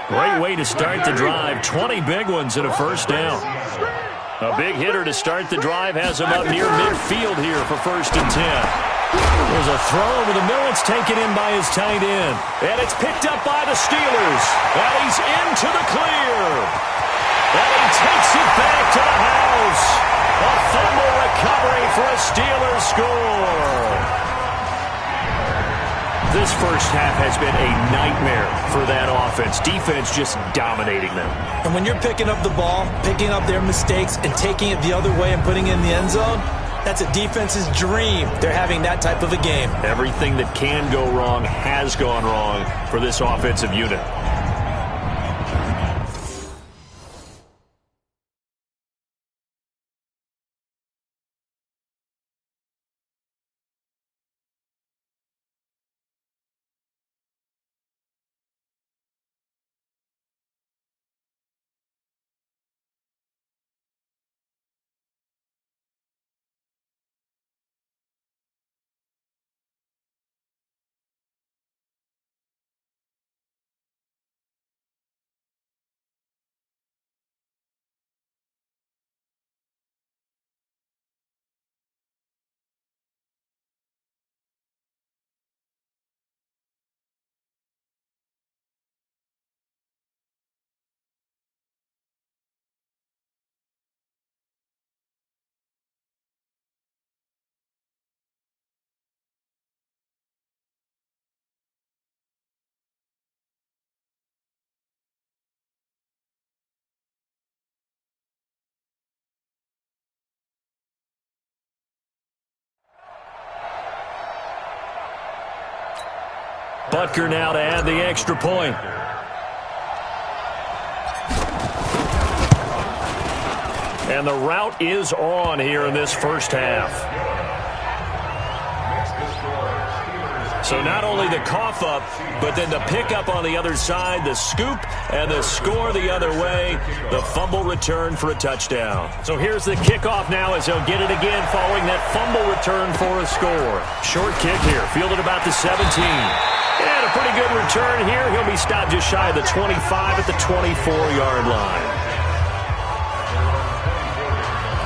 Great way to start the drive. 20 big ones in a first down. A big hitter to start the drive has him up near midfield here for first and 10. There's a throw over the middle. It's taken in by his tight end. And it's picked up by the Steelers. And he's into the clear. And he takes it back to the house. A fumble recovery for a Steelers score. This first half has been a nightmare for that offense. Defense just dominating them. And when you're picking up the ball, picking up their mistakes, and taking it the other way and putting it in the end zone, that's a defense's dream. They're having that type of a game. Everything that can go wrong has gone wrong for this offensive unit. Butker now to add the extra point. And the route is on here in this first half. So not only the cough up, but then the pickup on the other side, the scoop, and the score the other way, the fumble return for a touchdown. So here's the kickoff now as he'll get it again following that fumble return for a score. Short kick here, fielded about the 17. And a pretty good return here. He'll be stopped just shy of the 25 at the 24-yard line.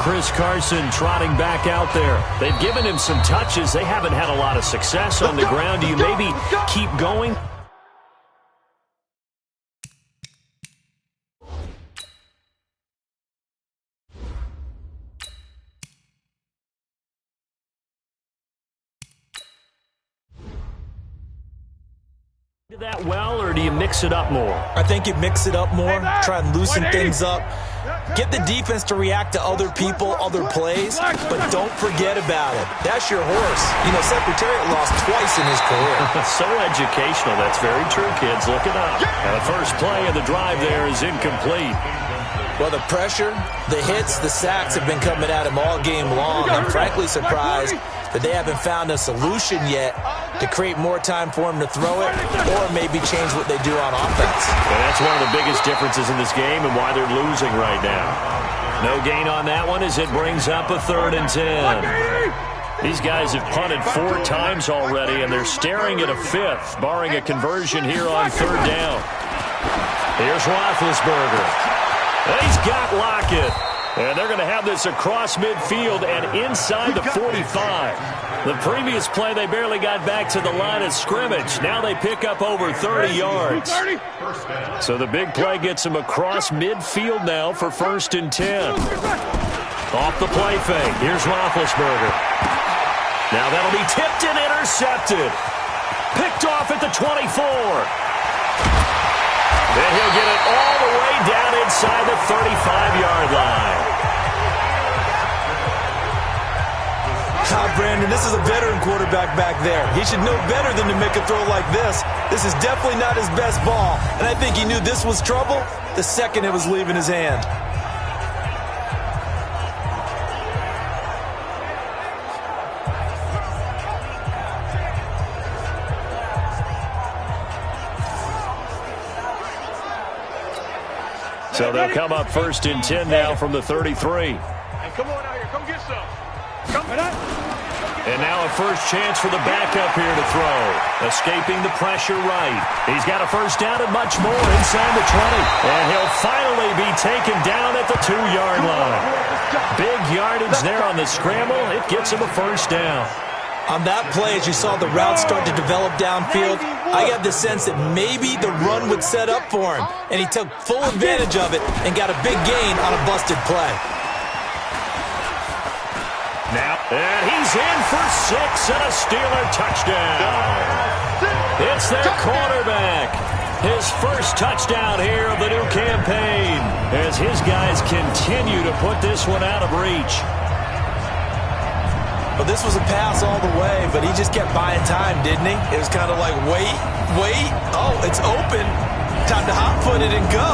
Chris Carson trotting back out there. They've given him some touches. They haven't had a lot of success on the ground. Do you maybe keep going? That well, or do you mix it up more? I think you mix it up more, try and loosen things up. Get the defense to react to other people, other plays, but don't forget about it. That's your horse. You know, Secretariat lost twice in his career. So educational. That's very true, kids. Look it up. And the first play of the drive there is incomplete. Well, the pressure, the hits, the sacks have been coming at him all game long. I'm frankly surprised that they haven't found a solution yet to create more time for him to throw it or maybe change what they do on offense. And that's one of the biggest differences in this game and why they're losing right now. No gain on that one as it brings up a 3rd and 10. These guys have punted 4 times already, and they're staring at a 5th, barring a conversion here on 3rd down. Here's Roethlisberger. He's got Lockett. And they're going to have this across midfield and inside the 45. The previous play, they barely got back to the line of scrimmage. Now they pick up over 30 yards. So the big play gets them across midfield now for 1st and 10. Off the play fake. Here's Roethlisberger. Now that'll be tipped and intercepted. Picked Picked off at the 24. And he'll get it all the way down inside the 35-yard line. Brandon, this is a veteran quarterback back there. He should know better than to make a throw like this. This is definitely not his best ball, and I think he knew this was trouble the second it was leaving his hand. So they'll come up 1st and 10 now from the 33. Hey, come on out here. Come get some. Come on. And now a first chance for the backup here to throw. Escaping the pressure right. He's got a first down and much more inside the 20. And he'll finally be taken down at the 2-yard line. Big yardage there on the scramble. It gets him a first down. On that play, as you saw the route start to develop downfield, I got the sense that maybe the run would set up for him. And he took full advantage of it and got a big gain on a busted play. Now, and he's in for 6 and a Steeler touchdown. It's their quarterback. His first touchdown here of the new campaign as his guys continue to put this one out of reach. Well, this was a pass all the way, but he just kept buying time, didn't he? It was kind of like, wait. Oh, it's open. Time to hot-foot it and go.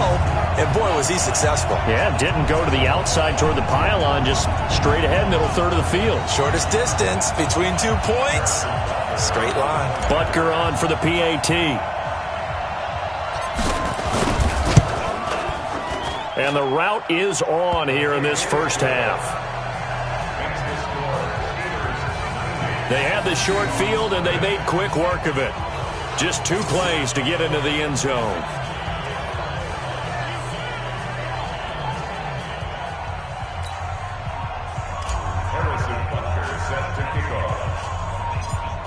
And, boy, was he successful. Yeah, didn't go to the outside toward the pylon, just straight ahead, middle third of the field. Shortest distance between 2 points. Straight line. Butker on for the PAT. And the route is on here in this first half. They had the short field, and they made quick work of it. Just 2 plays to get into the end zone.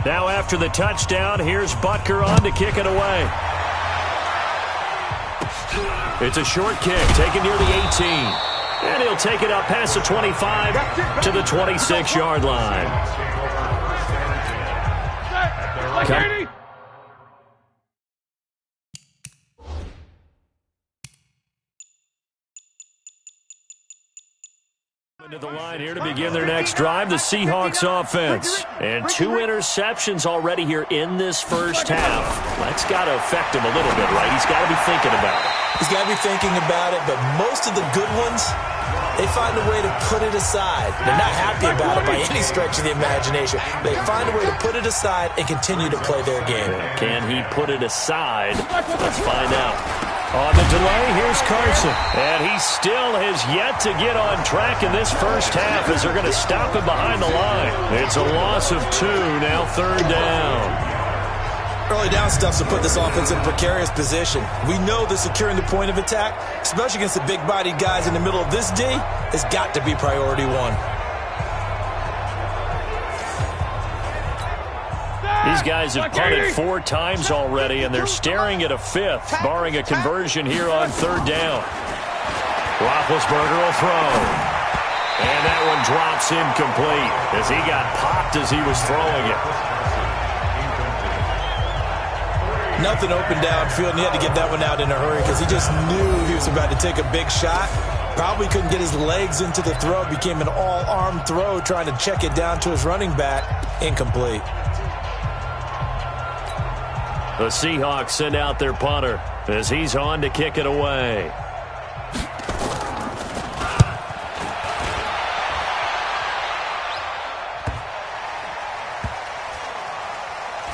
Now after the touchdown, here's Butker on to kick it away. It's a short kick, taken near the 18. And he'll take it up past the 25 to the 26-yard line. Into the line here to begin their next drive, the Seahawks offense. And 2 interceptions already here in this first half. That's got to affect him a little bit, right? He's got to be thinking about it. He's got to be thinking about it, but most of the good ones, they find a way to put it aside. They're not happy about it by any stretch of the imagination. They find a way to put it aside and continue to play their game. Can he put it aside? Let's find out. On the delay, here's Carson. And he still has yet to get on track in this first half as they're going to stop him behind the line. It's a loss of 2, now 3rd down. Early down stuff to put this offense in a precarious position. We know that securing the point of attack, especially against the big-bodied guys in the middle of this D, has got to be priority 1. These guys have punted 4 times already, and they're staring at a 5th, barring a conversion here on 3rd down. Roethlisberger will throw. And that one drops incomplete as he got popped as he was throwing it. Nothing open downfield, and he had to get that one out in a hurry because he just knew he was about to take a big shot. Probably couldn't get his legs into the throw. Became an all-arm throw trying to check it down to his running back. Incomplete. The Seahawks send out their punter as he's on to kick it away.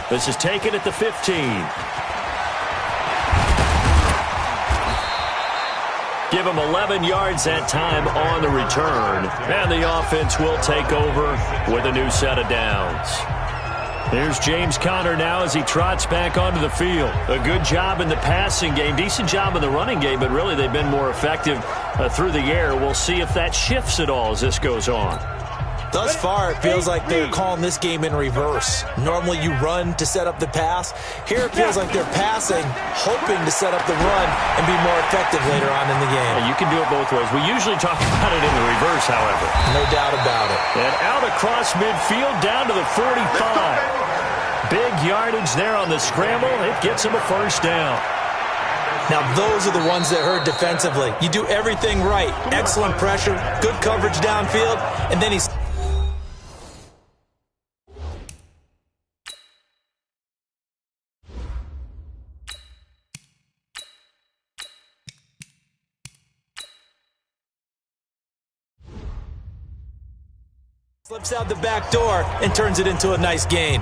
This is taken at the 15. Give him 11 yards that time on the return. And the offense will take over with a new set of downs. Here's James Conner now as he trots back onto the field. A good job in the passing game, decent job in the running game, but really they've been more effective through the air. We'll see if that shifts at all as this goes on. Thus far, it feels like they're calling this game in reverse. Normally you run to set up the pass. Here it feels like they're passing, hoping to set up the run and be more effective later on in the game. You can do it both ways. We usually talk about it in the reverse, however. No doubt about it. And out across midfield down to the 45. Big yardage there on the scramble. It gets him a first down. Now, those are the ones that hurt defensively. You do everything right. Excellent pressure, good coverage downfield, and then he's... slips out the back door and turns it into a nice gain.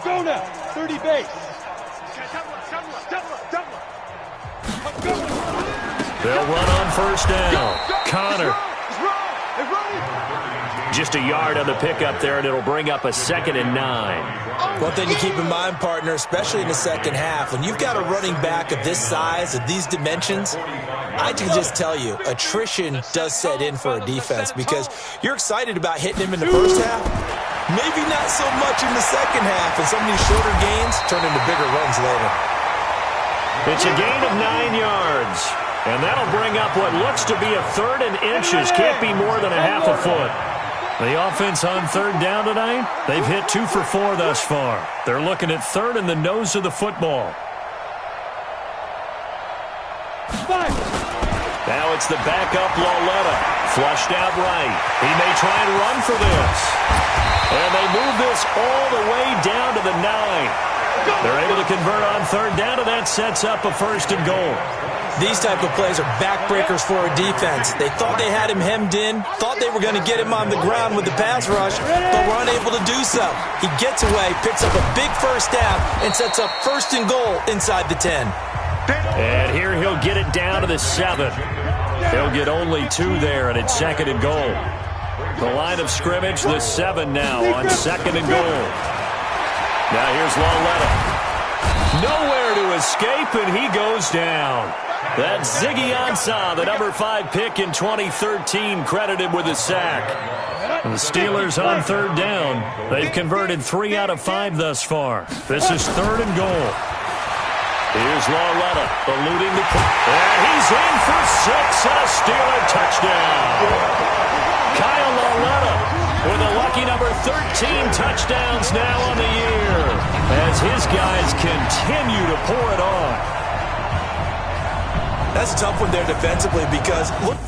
Go now, 30 base. They'll run on first down. Connor. Just a yard on the pickup there, and it'll bring up a 2nd and 9. One thing to keep in mind, partner, especially in the second half, when you've got a running back of this size, of these dimensions, I can just tell you, attrition does set in for a defense because you're excited about hitting him in the first half. Maybe not so much in the second half, and some of these shorter gains turn into bigger runs later. It's a gain of 9 yards, and that'll bring up what looks to be a 3rd and inches. Can't be more than a half a foot. The offense on 3rd down tonight, they've hit 2 for 4 thus far. They're looking at 3rd and the nose of the football. Now it's the backup Lauletta. Flushed out right. He may try and run for this. And they move this all the way down to the 9. They're able to convert on 3rd down, and that sets up a 1st and goal. These type of plays are backbreakers for a defense. They thought they had him hemmed in, thought they were going to get him on the ground with the pass rush, but were unable to do so. He gets away, picks up a big first down, and sets up 1st and goal inside the 10. And here he'll get it down to the 7. He'll get only 2 there, and it's 2nd and goal. The line of scrimmage, the 7 now on 2nd and goal. Now here's Lauletta. Nowhere to escape, and he goes down. That's Ziggy Ansah, the number 5 pick in 2013, credited with a sack. The Steelers on 3rd down. They've converted 3 out of 5 thus far. This is 3rd and goal. Here's Lauletta, eluding the... And he's in for 6 and a Steeler touchdown. Kyle Lauletta with a lucky number 13 touchdowns now on the year as his guys continue to pour it on. That's a tough one there defensively because look.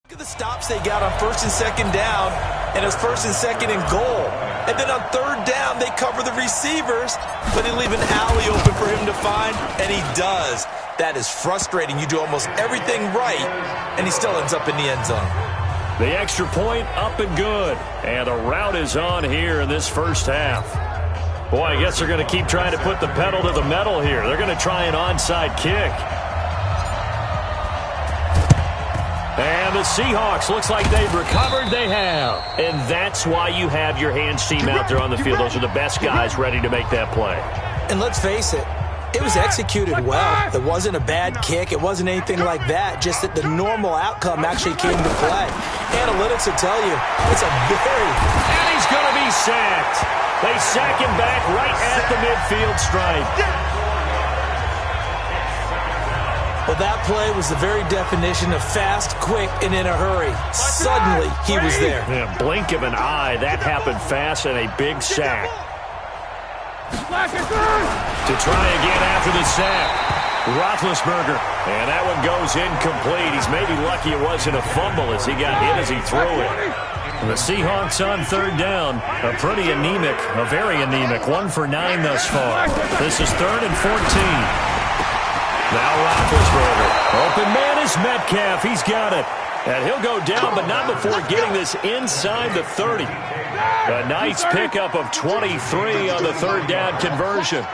Look at the stops they got on 1st and 2nd down, and it was 1st and 2nd and goal. And then on 3rd down, they cover the receivers, but they leave an alley open for him to find, and he does. That is frustrating. You do almost everything right, and he still ends up in the end zone. The extra point up and good, and the route is on here in this first half. Boy, I guess they're going to keep trying to put the pedal to the metal here. They're going to try an onside kick. And the Seahawks, looks like they've recovered. They have. And that's why you have your hands team out there on the field. Those are the best guys ready to make that play. And let's face it, it was executed well. It wasn't a bad kick. It wasn't anything like that. Just that the normal outcome actually came to play. Analytics will tell you it's a very... And he's going to be sacked. They sack him back right at the midfield stripe. Well, that play was the very definition of fast, quick, and in a hurry. Suddenly, he was there. In a blink of an eye, that happened fast and a big sack. To try again after the sack. Roethlisberger. And that one goes incomplete. He's maybe lucky it wasn't a fumble as he got hit as he threw it. The Seahawks on 3rd down. A pretty anemic, a very anemic 1 for 9 thus far. This is 3rd and 14. Now Roethlisberger. Open man is Metcalf. He's got it. And he'll go down, but not before getting this inside the 30. A nice pickup of 23 on the 3rd down conversion.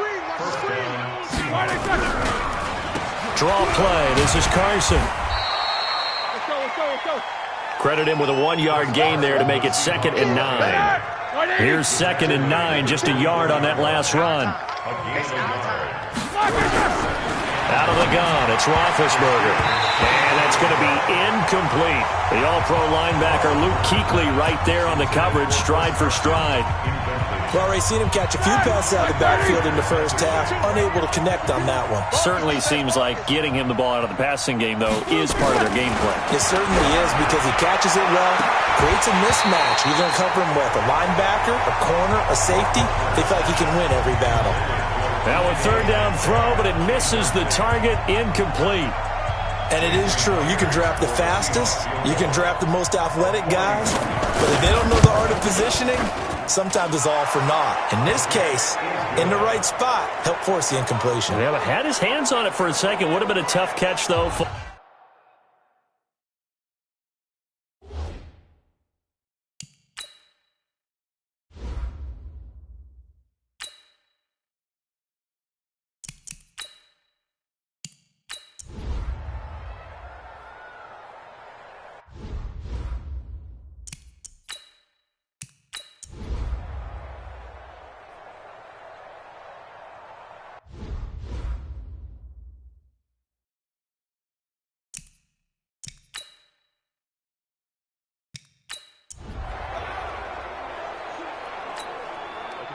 Draw play. This is Carson. Credit him with a 1-yard gain there to make it 2nd and 9. Here's 2nd and 9, just a yard on that last run. Out of the gun, it's Roethlisberger. And that's going to be incomplete. The All-Pro linebacker Luke Kuechly right there on the coverage, stride for stride. Well, Ray, seen him catch a few passes out of the backfield in the first half, unable to connect on that one. Certainly seems like getting him the ball out of the passing game, though, is part of their game plan. It certainly is, because he catches it well, creates a mismatch. You're going to cover him with a linebacker, a corner, a safety. They feel like he can win every battle. Now a third down throw, but it misses the target, incomplete. And it is true. You can draft the fastest, you can draft the most athletic guys, but if they don't know the art of positioning, sometimes it's all for naught. In this case, in the right spot, help force the incompletion. Yeah, but had his hands on it for a second. Would have been a tough catch, though.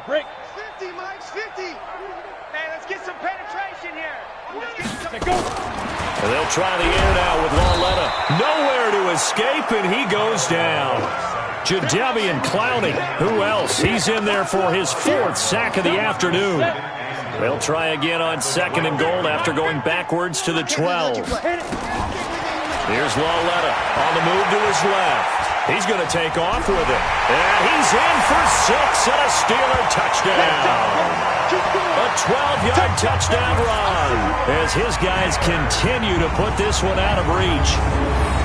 Break. 50, Mike's 50. Hey, let's get some penetration here. And they'll try the air now with Lauletta. Nowhere to escape, and he goes down. Jadeveon Clowney. Who else? He's in there for his 4th sack of the afternoon. They'll try again on 2nd and goal after going backwards to the 12. Here's Lauletta on the move to his left. He's going to take off with it. And he's in for 6 and a Steeler touchdown. A 12-yard touchdown run as his guys continue to put this one out of reach.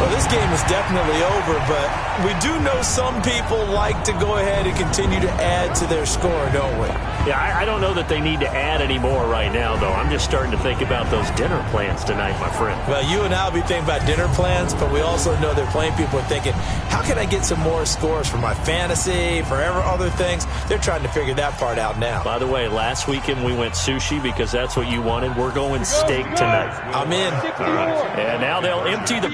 Well, this game is definitely over, but we do know some people like to go ahead and continue to add to their score, don't we? Yeah, I don't know that they need to add any more right now, though. I'm just starting to think about those dinner plans tonight, my friend. Well, you and I will be thinking about dinner plans, but we also know they're playing people are thinking, how can I get some more scores for my fantasy, for other things? They're trying to figure that part out now. By the way, last weekend we went sushi because that's what you wanted. We're going steak tonight. I'm in. All right. And now they'll empty the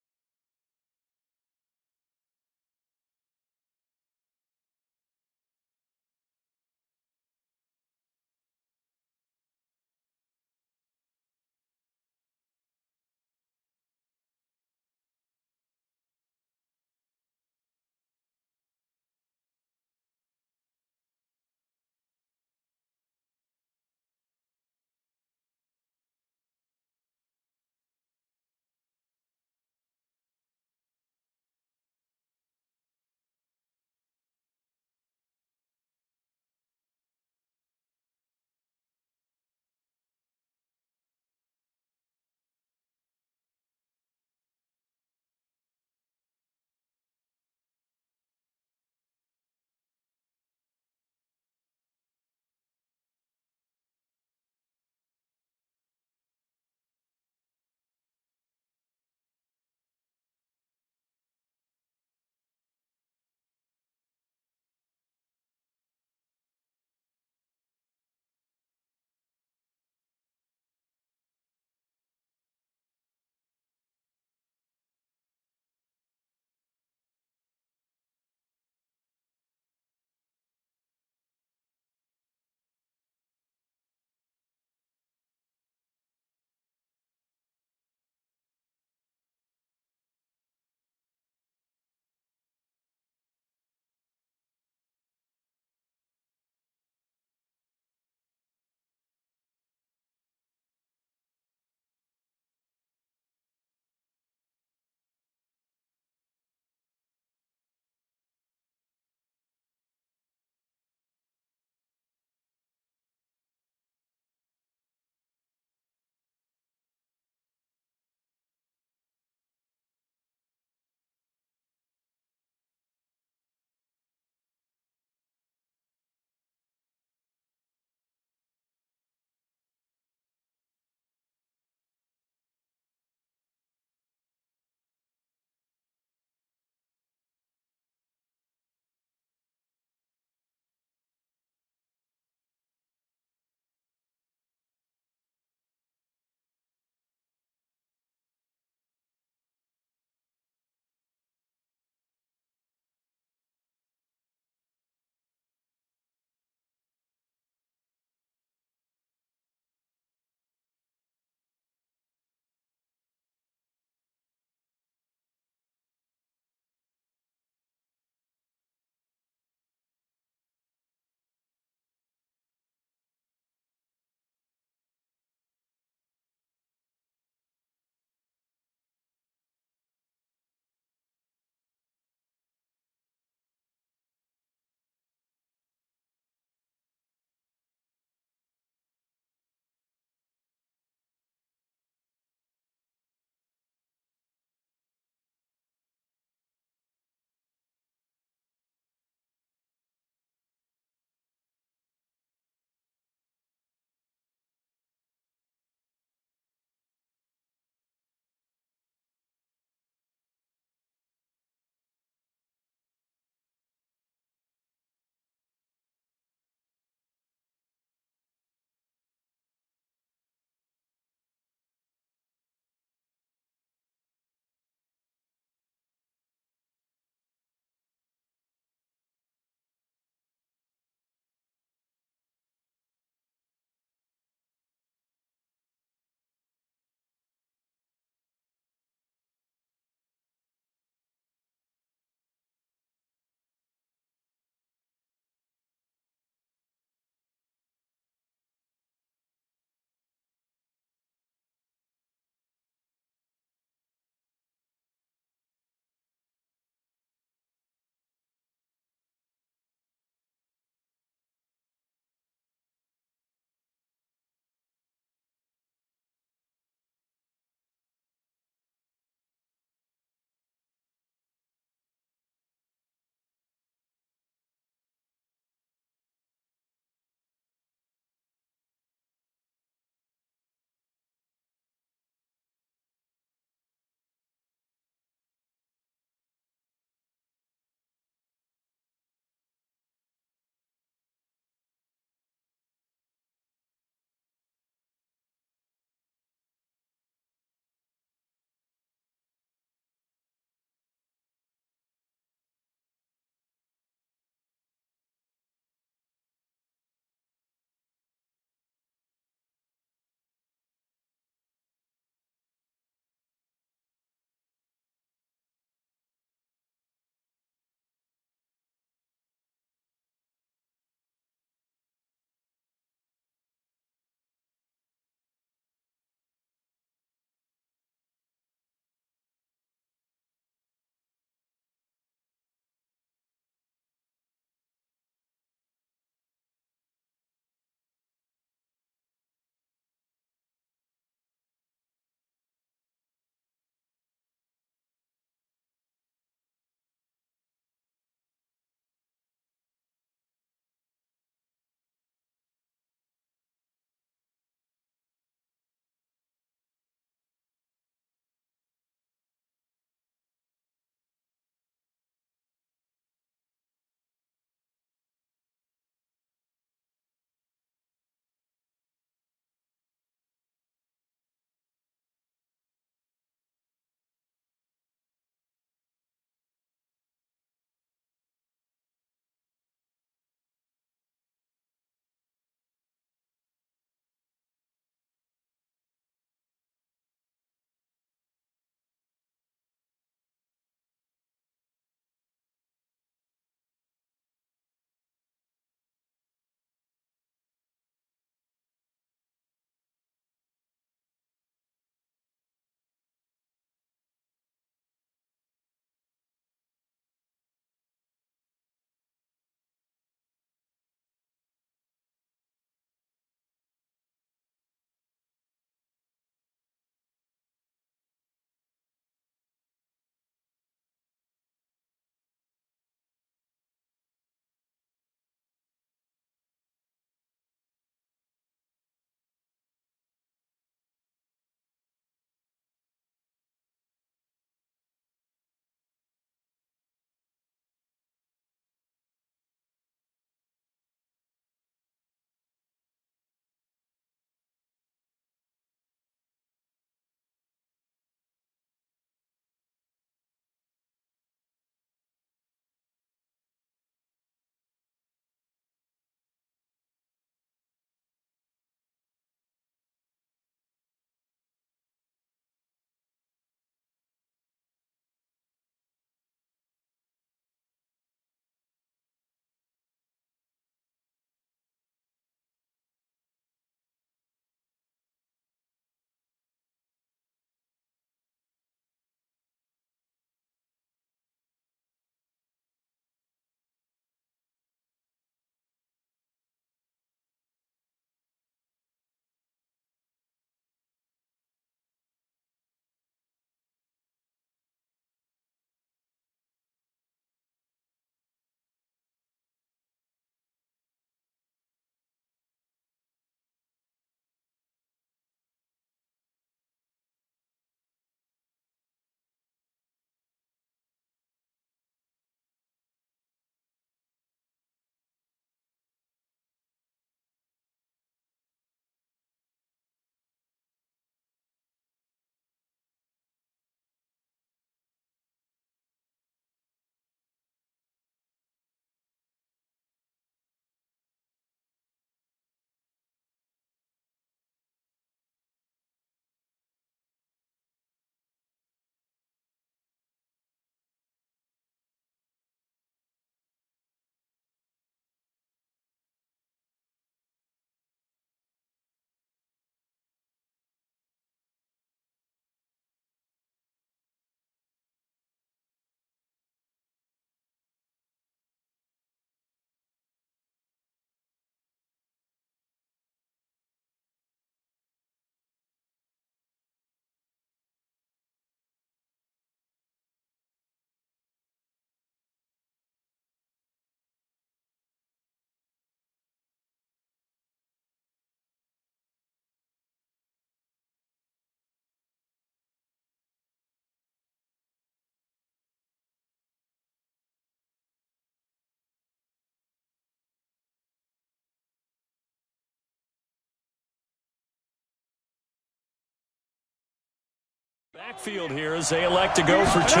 Backfield here as they elect to go for two.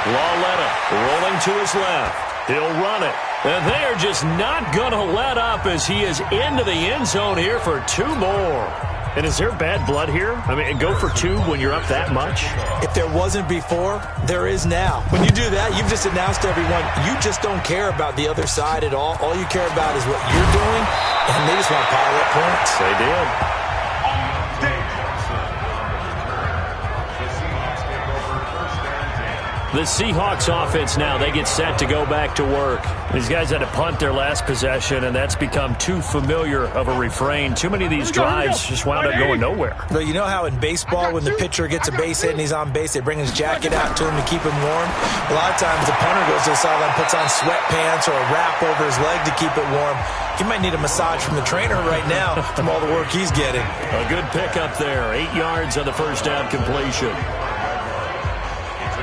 Lauletta rolling to his left. He'll run it. And they are just not going to let up as he is into the end zone here for two more. And is there bad blood here? I mean, go for two when you're up that much? If there wasn't before, there is now. When you do that, you've just announced to everyone, you just don't care about the other side at all. All you care about is what you're doing, and they just want to pile up points. They did. The Seahawks offense now, they get set to go back to work. These guys had to punt their last possession, and that's become too familiar of a refrain. Too many of these drives just wound up going nowhere. But you know how in baseball, when the pitcher gets a base hit and he's on base, they bring his jacket out to him to keep him warm? A lot of times the punter goes to the sideline, puts on sweatpants or a wrap over his leg to keep it warm. He might need a massage from the trainer right now from all the work he's getting. A good pickup there. 8 yards on the first down completion.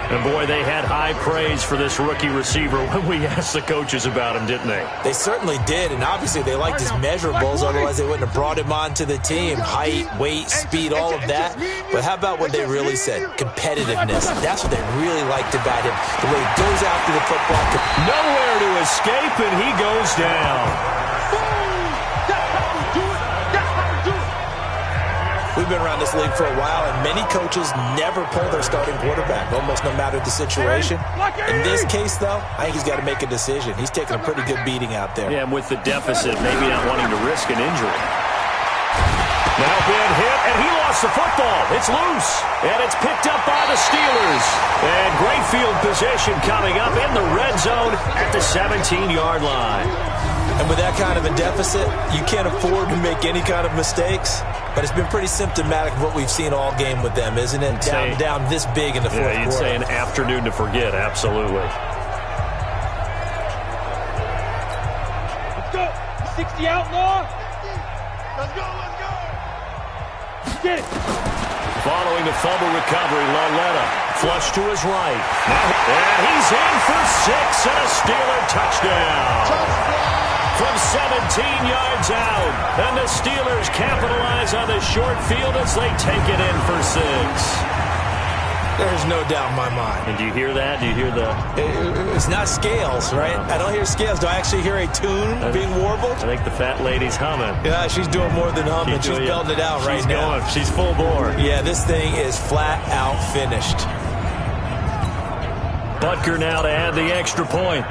And, boy, they had high praise for this rookie receiver when we asked the coaches about him, didn't they? They certainly did, and obviously they liked his measurables, otherwise they wouldn't have brought him onto the team. Height, weight, speed, all of that. But how about what they really said? Competitiveness. That's what they really liked about him. The way he goes after the football. Nowhere to escape, and he goes down. We've been around this league for a while, and many coaches never pull their starting quarterback, almost no matter the situation. In this case, though, I think he's got to make a decision. He's taking a pretty good beating out there. Yeah, and with the deficit, maybe not wanting to risk an injury. Now being hit, and he lost the football. It's loose, and it's picked up by the Steelers. And great field position coming up in the red zone at the 17-yard line. And with that kind of a deficit, you can't afford to make any kind of mistakes. But it's been pretty symptomatic of what we've seen all game with them, isn't it? Down this big in the fourth quarter. You'd say an afternoon to forget, absolutely. Let's go. 60 outlaw. Let's go. Get it. Following the fumble recovery, Lauletta flush to his right. And he's in for 6 and a Steeler touchdown. From 17 yards out. And the Steelers capitalize on the short field as they take it in for 6. There's no doubt in my mind. And do you hear that? Do you hear the... It's not scales, right? I don't hear scales. Do I actually hear a tune being warbled? I think the fat lady's humming. Yeah, she's doing more than humming. She's belting it out right now. She's full bore. Yeah, this thing is flat out finished. Butker now to add the extra point.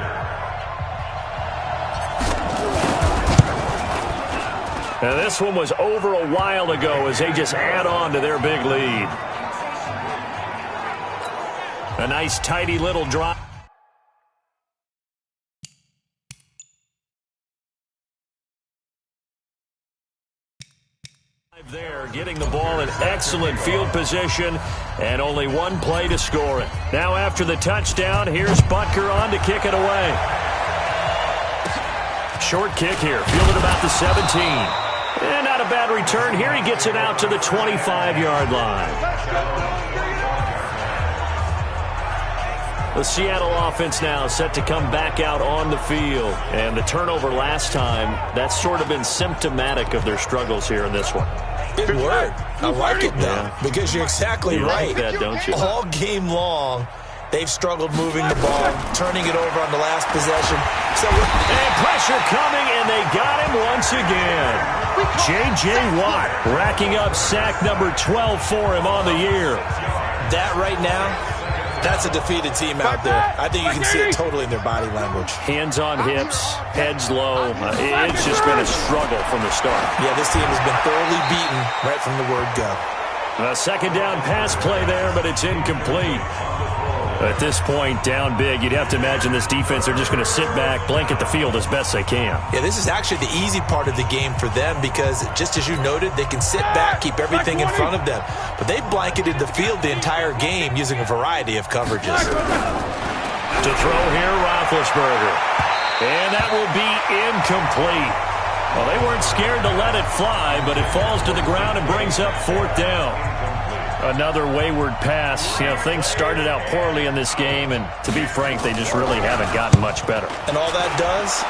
Now this one was over a while ago as they just add on to their big lead. A nice, tidy little drive. There, getting the ball in excellent field position, and only one play to score it. Now after the touchdown, here's Butker on to kick it away. Short kick here, fielded about the 17. And not a bad return here. He gets it out to the 25-yard line. The Seattle offense now set to come back out on the field. And the turnover last time, that's sort of been symptomatic of their struggles here in this one. Good word. I like it, though, because you're exactly right. Like that, don't you? All game long, they've struggled moving the ball, turning it over on the last possession. And pressure coming, and they got him once again. J.J. Watt racking up sack number 12 for him on the year. That right now, that's a defeated team out there. I think you can see it totally in their body language. Hands on hips, heads low. It's just been a struggle from the start. Yeah, this team has been thoroughly beaten right from the word go. A second down pass play there, but it's incomplete. At this point, down big, you'd have to imagine this defense, they're just going to sit back, blanket the field as best they can. Yeah, this is actually the easy part of the game for them because, just as you noted, they can sit back, keep everything in front of them. But they blanketed the field the entire game using a variety of coverages. To throw here, Roethlisberger. And that will be incomplete. Well, they weren't scared to let it fly, but it falls to the ground and brings up 4th down. Another wayward pass. You know, things started out poorly in this game, and to be frank, they just really haven't gotten much better. And all that does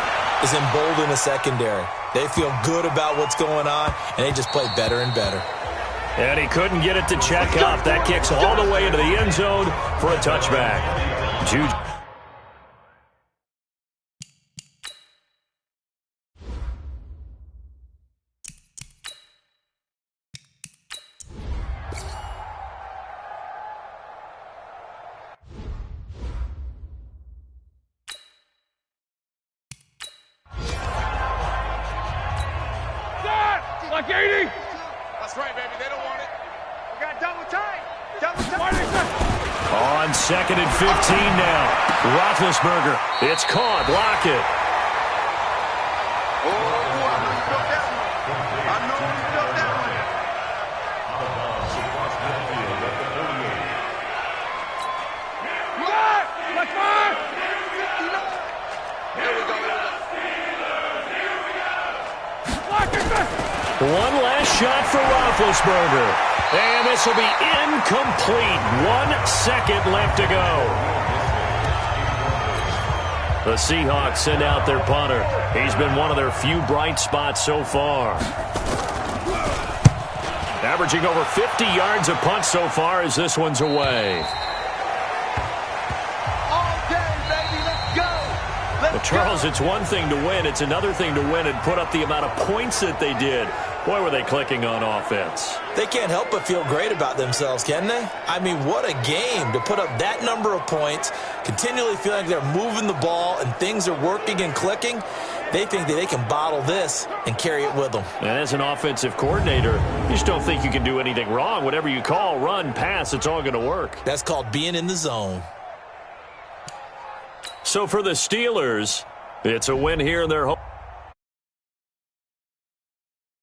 is embolden the secondary. They feel good about what's going on, and they just play better and better. And he couldn't get it to check up. That kicks all the way into the end zone for a touchback. Juju. Like 80. That's right, baby. They don't want it. We got double time. Double time. On 2nd and 15 now. Roethlisberger. It's caught. Block it. Oh, I know you felt that one. I know you felt that one. What? Like what? There we go. Block it. One last shot for Roethlisberger. And this will be incomplete. 1 second left to go. The Seahawks send out their punter. He's been one of their few bright spots so far. Averaging over 50 yards a punt so far as this one's away. Well, Charles, it's one thing to win. It's another thing to win and put up the amount of points that they did. Boy, were they clicking on offense. They can't help but feel great about themselves, can they? I mean, what a game to put up that number of points, continually feeling like they're moving the ball and things are working and clicking. They think that they can bottle this and carry it with them. And as an offensive coordinator, you just don't think you can do anything wrong. Whatever you call, run, pass, it's all going to work. That's called being in the zone. So for the Steelers, it's a win here in their home.